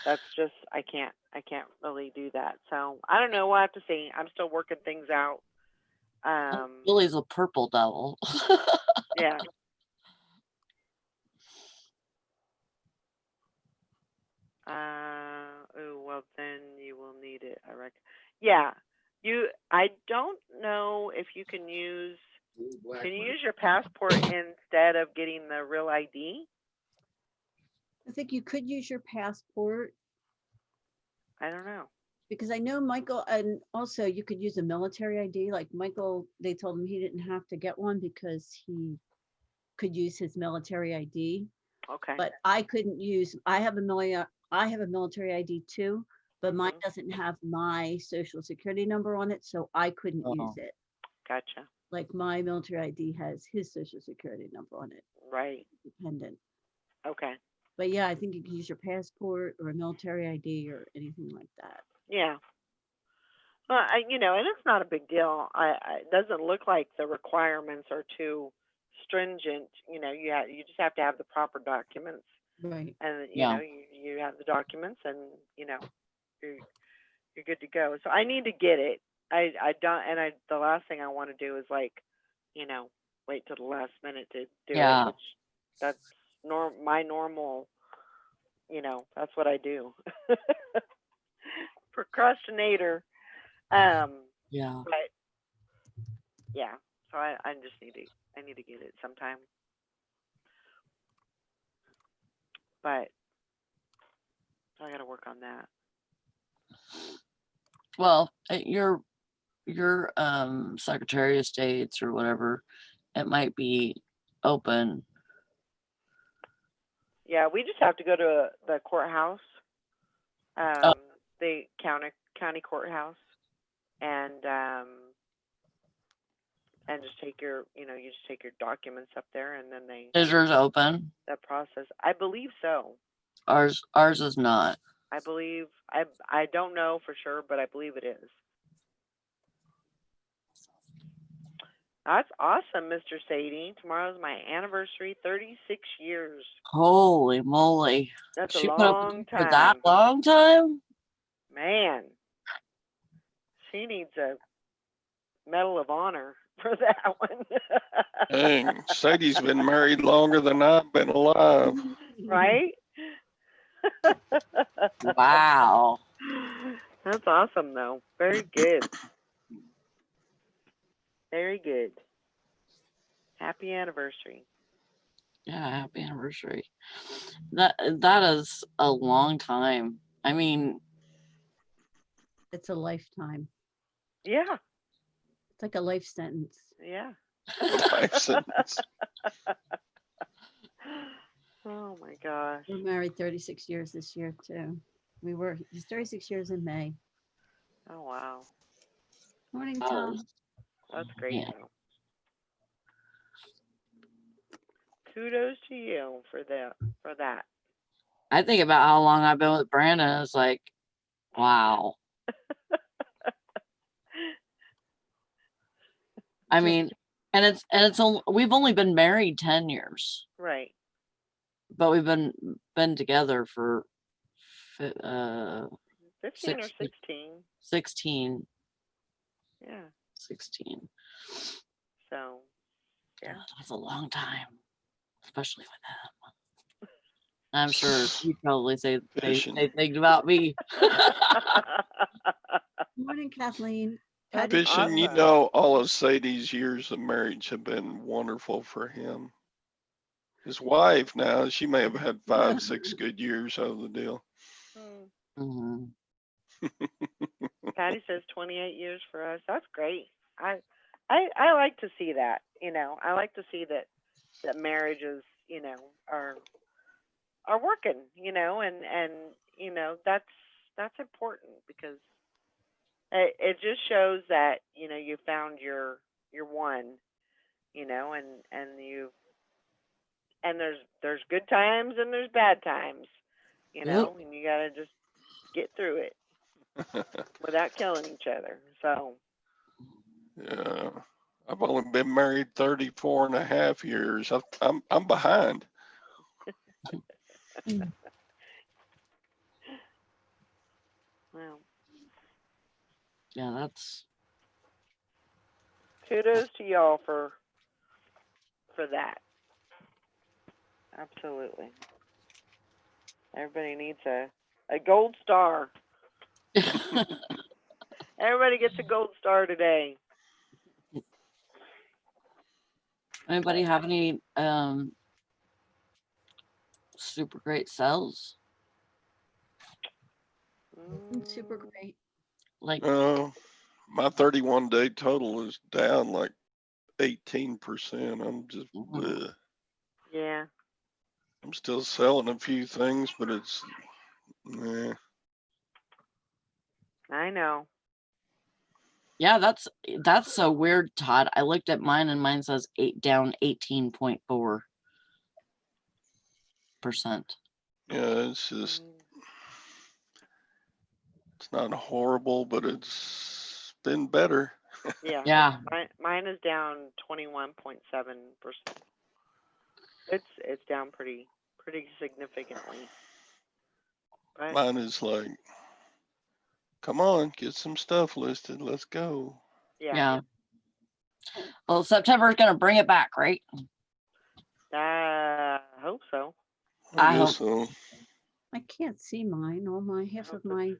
That's just I can't really do that. So I don't know. We'll have to see. I'm still working things out. Julie's a purple devil. Yeah. Oh well, then you will need it. I reckon. Yeah. I don't know if you can use. Can you use your passport instead of getting the real ID? I think you could use your passport I don't know. because I know Michael, and also you could use a military ID. Like Michael, they told him he didn't have to get one because he could use his military ID. Okay. But I couldn't use. I have a military ID too, but mine doesn't have my social security number on it, so I couldn't use it. Gotcha. Like my military ID has his social security number on it, Right. dependent. Okay. But yeah, I think you can use your passport or a military ID or anything like that. Yeah. Well, and it's not a big deal. It doesn't look like the requirements are too stringent. You just have to have the proper documents, Right. and Yeah. you have the documents, and you're good to go. So I need to get it. I don't, and the last thing I want to do is wait till the last minute to do Yeah. it, which that's my normal. That's what I do. Procrastinator. Yeah. But yeah, so I just need to get it sometime. But I got to work on that. Well, your Secretary of States or whatever, it might be open. Yeah, we just have to go to the courthouse, the county courthouse, and just take you just take your documents up there, and then Is yours open? that process. I believe so. Ours is not. I believe I don't know for sure, but I believe it is. That's awesome, Mr. Sadie. Tomorrow's my anniversary, 36 years. Holy moly. That's She a put up long for that time. long time? Man, she needs a Medal of Honor for that one. Dang, Sadie's been married longer than I've been alive. Right? Wow. That's awesome, though. Very good. Very good. Happy anniversary. Yeah, happy anniversary. That is a long time. I mean, It's a lifetime. Yeah. It's like a life sentence. Yeah. Life sentence. Oh my gosh. We're married 36 years this year too. It's 36 years in May. Oh wow. Morning, Oh, Tom. That's great, yeah. though. Kudos to you for that. I think about how long I've been with Brandon. It's like, wow. I mean, and we've only been married 10 years, Right. but we've been together for 15 or 16. 16. Yeah. 16. So, yeah. God, that's a long time, especially with him. I'm sure you'd probably say the Fishing. same thing about me. Morning, Kathleen. That's Patty, Fishing, you awesome. know, all of Sadie's years of marriage have been wonderful for him. His wife now, she may have had 5, 6 good years out of the deal. Hmm. Mhm. Patty says 28 years for us. That's great. I like to see that. You know, I like to see that marriages, you know, are working. You know, and you know that's important because it just shows that you know you found your one. You know, and you and there's good times and there's bad times. You Yep. know, and you gotta just get through it without killing each other. So. Yeah. I've only been married 34 and a half years. I'm behind. Well, Yeah, that's kudos to y'all for that. Absolutely. Everybody needs a gold star. Everybody gets a gold star today. anybody have any super great sales? super great. Like My 31 day total is down like 18%. I'm just, Mhm. ugh. Yeah. I'm still selling a few things, but it's, I know. Yeah, that's so weird, Todd. I looked at mine and mine says down 18.4%. yeah, it's just, it's not horrible, but it's been better. Yeah. Yeah. Mine is down 21.7%. It's down pretty significantly. But Mine is like, come on, get some stuff listed. Let's go. yeah. Yeah. Well, September's gonna bring it back, right? I hope so. I I hope- guess so. I can't see mine. All my half hope of my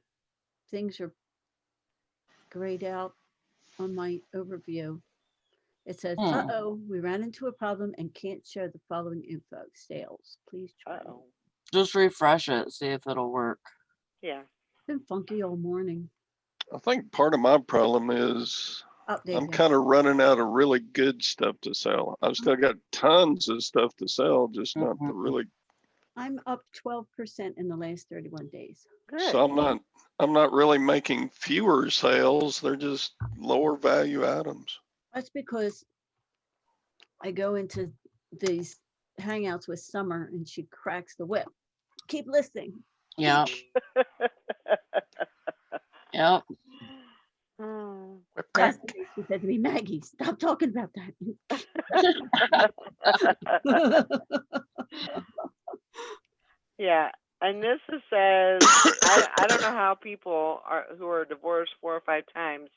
things are grayed out on my overview. It says, Hmm. uh-oh, we ran into a problem and can't show the following info. Sales. Please try. Uh-oh. Just refresh it, see if it'll work. Yeah. It's been funky all morning. I think part of my problem is Oh, there I'm you go. kind of running out of really good stuff to sell. I've still got tons of stuff to sell, just not the Mhm. really. I'm up 12% in the last 31 days. Good. So I'm not really making fewer sales. They're just lower value items. That's because I go into these hangouts with Summer and she cracks the whip. Keep listening. Yeah. Yep. Hmm. Yesterday she said to me, Maggie, stop talking about that. Yeah, and this says I don't know how people who are divorced 4 or 5 times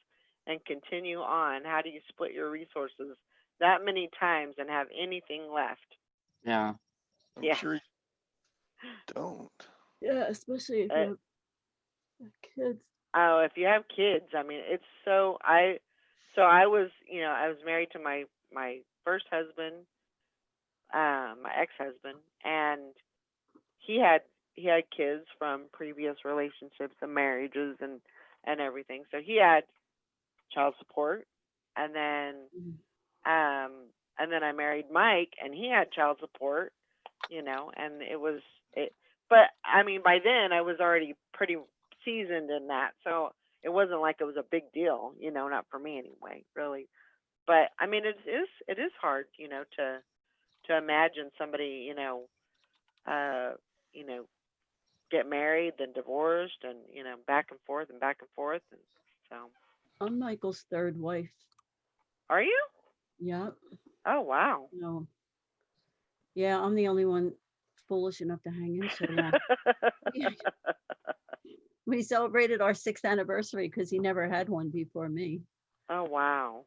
and continue on. How do you split your resources that many times and have anything left? Yeah. I'm Yeah. sure you don't. Yeah, especially if you have kids. Oh, if you have kids, I mean, it's so I was, you know, I was married to my first husband, my ex-husband, and he had kids from previous relationships and marriages and everything. So he had child support, and then I married Mike, and he had child support, you know, and it. But I mean, by then I was already pretty seasoned in that, so it wasn't like it was a big deal, you know, not for me anyway, really. But I mean, it is hard, you know, to imagine somebody, you know, get married, then divorced, and you know, back and forth and back and forth, and so. I'm Michael's third wife. Are you? Yeah. Oh wow. No. Yeah, I'm the only one foolish enough to hang in so long. We celebrated our 6th anniversary because he never had one before me. Oh wow.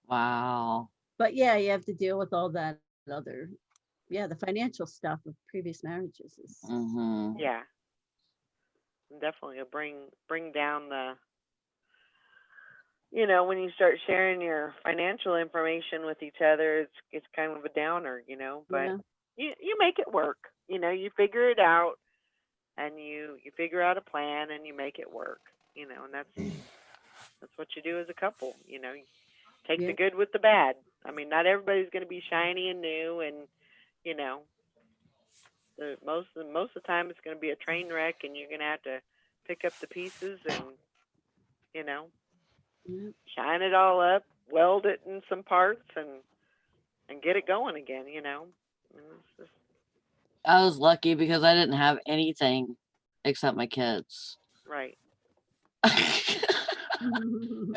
Wow. But yeah, you have to deal with all that other Yeah, the financial stuff of previous marriages is, Mm-hmm. Yeah. Definitely it'll bring down the, when you start sharing your financial information with each other, it's kind of a downer, but yeah. you make it work. You figure it out, and you figure out a plan, and you make it work. And that's what you do as a couple. You take Yeah. the good with the bad. I mean, not everybody's going to be shiny and new, and you know, most of the time it's going to be a train wreck, and you're going to have to pick up the pieces and you know Yeah. shine it all up, weld it in some parts, and get it going again. And it's just, I was lucky because I didn't have anything except my kids. right. I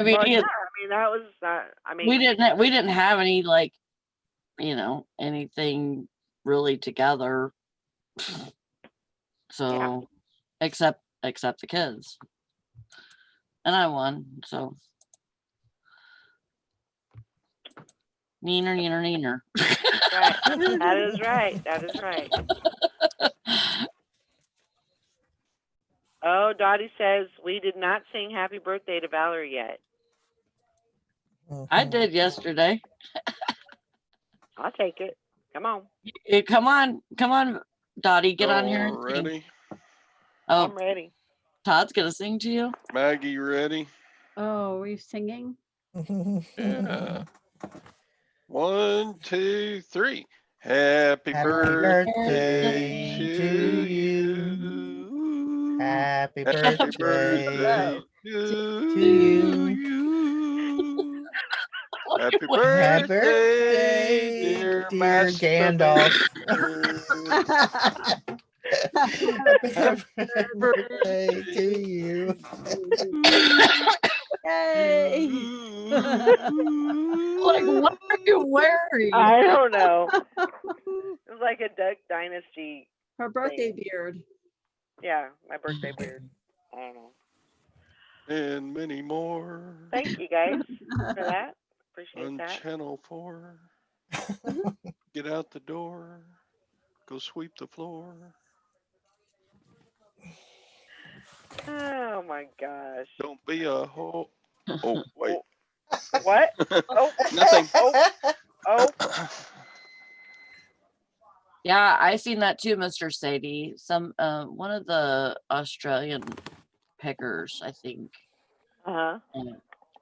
mean, Well, yeah. I mean, that was. I mean, we didn't have any like, anything really together. So except the kids. And I won, so neener, neener, neener. right. That is right. That is right. Oh, Dottie says we did not sing happy birthday to Valerie yet. I did yesterday. I'll take it. Come on. Come on, Dottie, get on here and sing. Ready? Oh, I'm ready. Todd's gonna sing to you. Maggie, ready? Oh, are you singing? Yeah. 1, 2, 3. Happy Happy birthday birthday to to you. you. Happy Happy birthday birthday to to you. you. Happy Happy birthday, birthday, dear dear Master Gandalf. Happy Happy birthday to you. Yay! Like, what are you wearing? I don't know. It was like a Duck Dynasty. Her birthday beard. Yeah, my birthday beard. I don't know. and many more Thank you guys for that. Appreciate on that. Channel 4. Get out the door. Go sweep the floor. Oh my gosh. Don't be a hoe. Oh, wait. What? Oh, Nothing. oh. Yeah, I seen that too, Mr. Sadie. Some one of the Australian pickers, I think, Uh huh.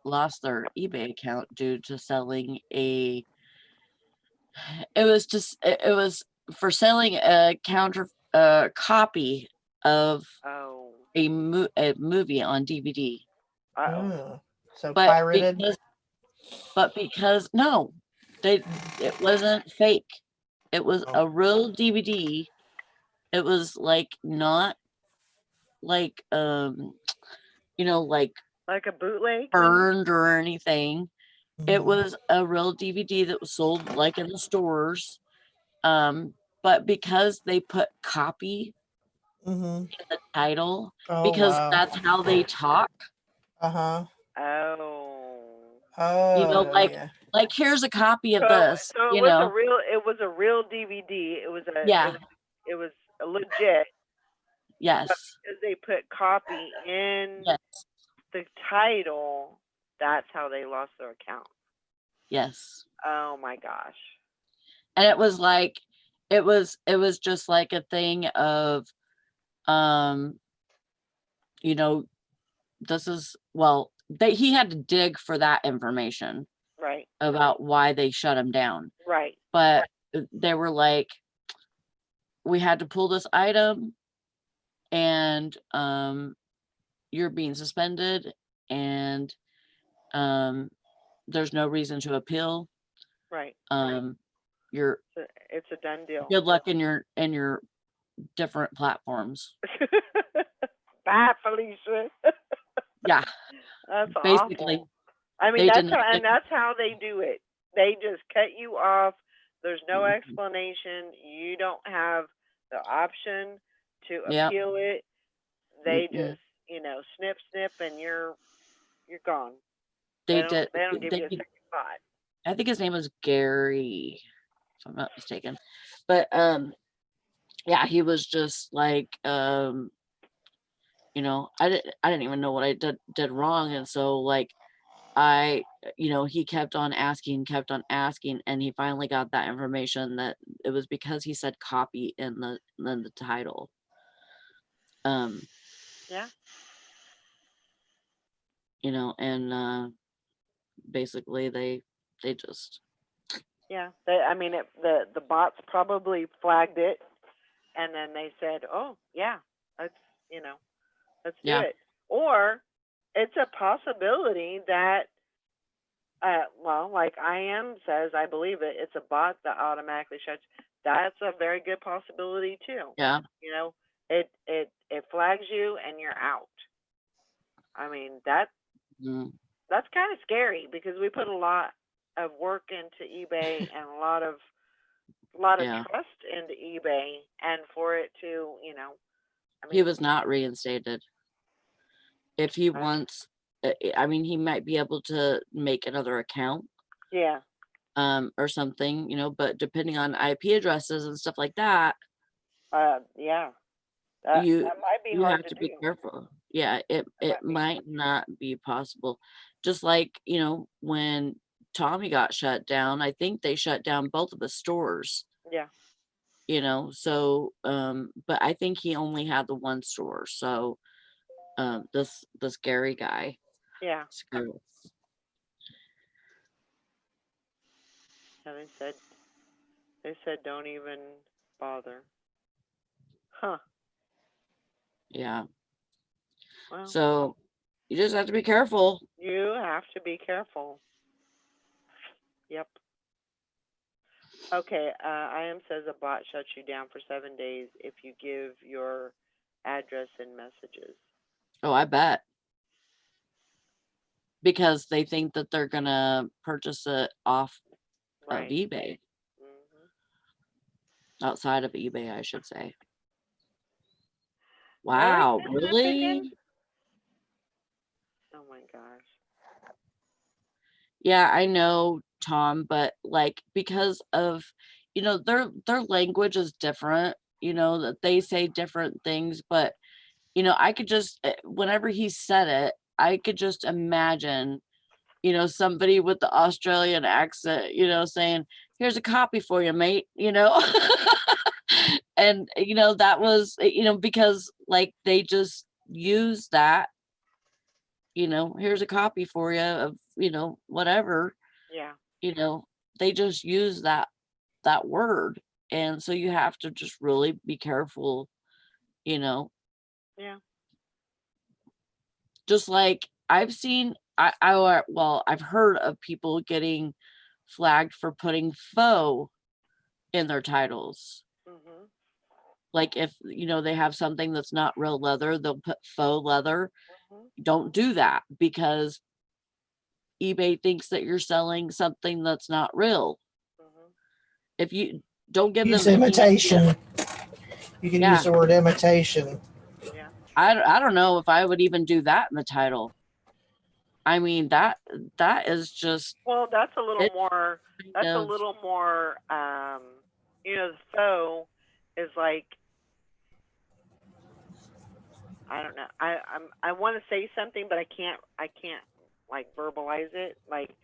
lost their eBay account due to selling a. It was for selling a counter copy of Oh. a movie on DVD. Uh-oh. So But pirated. because no, it wasn't fake. It was Oh. a real DVD. It was like not like like Like a bootleg? burned or anything. It Mhm. was a real DVD that was sold like in the stores. But because they put copy Mhm. in the title, Oh because wow. that's how they talk, Uh-huh. Oh. Oh like yeah. here's a copy of So this, so it was a real DVD. Yeah. It was a legit, Yes. because they put copy in Yes. the title. That's how they lost their account. Yes. Oh my gosh. And it was like it was just like a thing of this is he had to dig for that information Right. about why they shut him down. Right. But they were like, we had to pull this item and you're being suspended and there's no reason to appeal. Right. You're It's a done deal. good luck in your different platforms. Bye, Felicia. Yeah. That's Basically, awful. I mean, they that's didn't- that's how they do it. They just cut you off. There's no Mhm. explanation. You don't have the option to Yep. appeal it. They Mm-mm. just, snip, snip, and you're gone. They They did. don't give you a second thought. I think his name was Gary if I'm not mistaken. But yeah, he was just like, you know, I didn't even know what I did wrong. And so like you know, he kept on asking, and he finally got that information that it was because he said copy in the title. Yeah. You know, and basically they just, Yeah. I mean, the bots probably flagged it, and then they said, "Oh, yeah, let's let's do Yeah. it." Or it's a possibility that, well, like IM says, I believe it. It's a bot that automatically shuts. That's a very good possibility too. yeah, It flags you and you're out. I mean, that's mm, kind of scary because we put a lot of work into eBay and a lot of yeah. trust into eBay, and for it to, I He mean, was not reinstated. If he uh, wants, I mean, he might be able to make another account, yeah, or something, you know, but depending on IP addresses and stuff like that, yeah, you that might be you hard have to to do. be careful. Yeah, That it might be. might not be possible. Just like, you know, when Tommy got shut down, I think they shut down both of the stores, Yeah, you know. So but I think he only had the one store. So this Gary guy. yeah. So And they said don't even bother. Huh. yeah. Well, So you just have to be careful. you have to be careful. Yep. Okay, IM says a bot shuts you down for 7 days if you give your address and messages. Oh, I bet. Because they think that they're gonna purchase it off of Right. eBay, Hmm. outside of eBay, I should say. Are they Wow, fixing it again? really? Oh my gosh. Yeah, I know, Tom, but like because of, you know, their language is different, you know, that they say different things, but you know, I could just whenever he said it, I could just imagine, you know, somebody with the Australian accent, you know, saying, "Here's a copy for you, mate," you know. And you know, that was, you know, because like they just use that, you know, here's a copy for you of, you know, whatever, Yeah. you know, they just use that word. And so you have to just really be careful, you know. Yeah. Just like I've seen, well, I've heard of people getting flagged for putting faux in their titles. Mhm. Like if, you know, they have something that's not real leather, they'll put faux leather. Mhm. Don't do that because eBay thinks that you're selling something that's not real. Mhm. If you don't give Use them any, imitation. You can yeah, use the word imitation. Yeah. I don't know if I would even do that in the title. I mean, that is just, Well, that's a little it more. That's kind a of, little more. The faux is like, I don't know. I want to say something, but I can't. Like verbalize it. Like,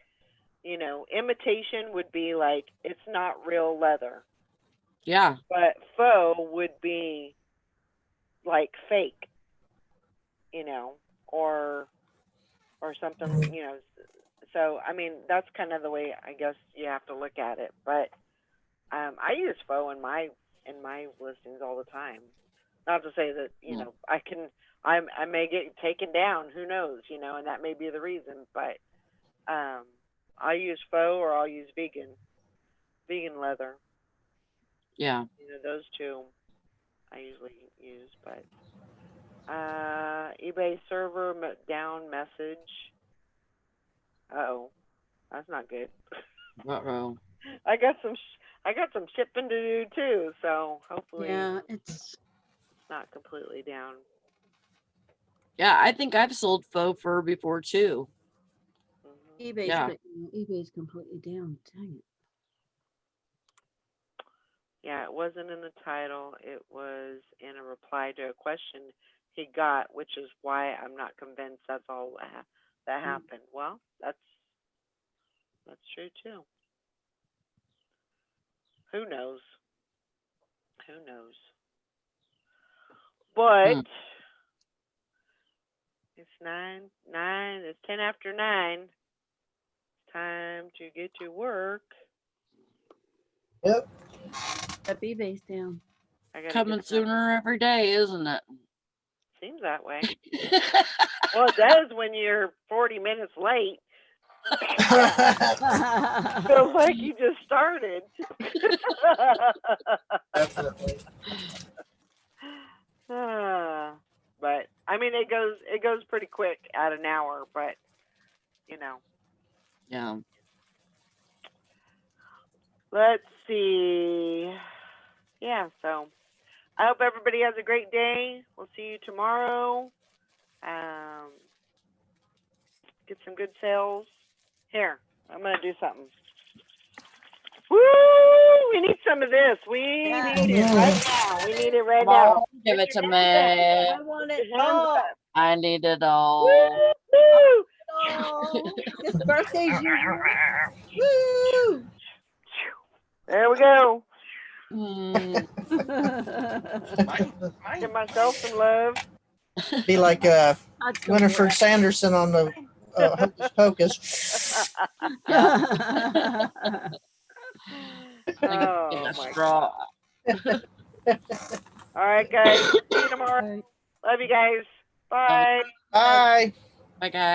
imitation would be like it's not real leather, yeah, but faux would be like fake. Or something. So I mean that's kind of the way I guess you have to look at it. But I use faux in my listings all the time. Not to say that I may get taken down. Who knows? And that may be the reason. But I use faux or I'll use vegan leather. yeah. Those two I usually use. But eBay server down message. Oh, that's not good. Uh-oh. I got some shipping to do too. So hopefully Yeah, it's it's not completely down. Yeah, I think I've sold faux fur before too. Mhm. eBay's Yeah. eBay's completely down. Dang it. Yeah, it wasn't in the title. It was in a reply to a question he got, which is why I'm not convinced that's all that happened. Well, that's true too. Who knows? Who knows? But Hmm. it's 9. It's 10 after 9. It's time to get to work. Yep. That B-base down. I gotta Coming get some. sooner every day, isn't it? Seems that way. Well, it does when you're 40 minutes late. Feels like you just started. Definitely. But I mean, it goes pretty quick at an hour. But you know, Yeah. let's see. Yeah, so I hope everybody has a great day. We'll see you tomorrow. Get some good sales. Here, I'm gonna do something. Woo! We need some of this. We need it right now. We need it right Come now. on, give it Get to your me. hands up. I want Get it your hands all. up. I need it all. Woo! Oh, this birthday's usual. Woo! There we go. Hmm. Give myself some love. Be like That's the Winifred word. Sanderson on the Hocus Pocus. Yeah. Like a Oh my straw. All right, guys. See you tomorrow. Right. Love you guys. Bye. Bye. Bye, guys.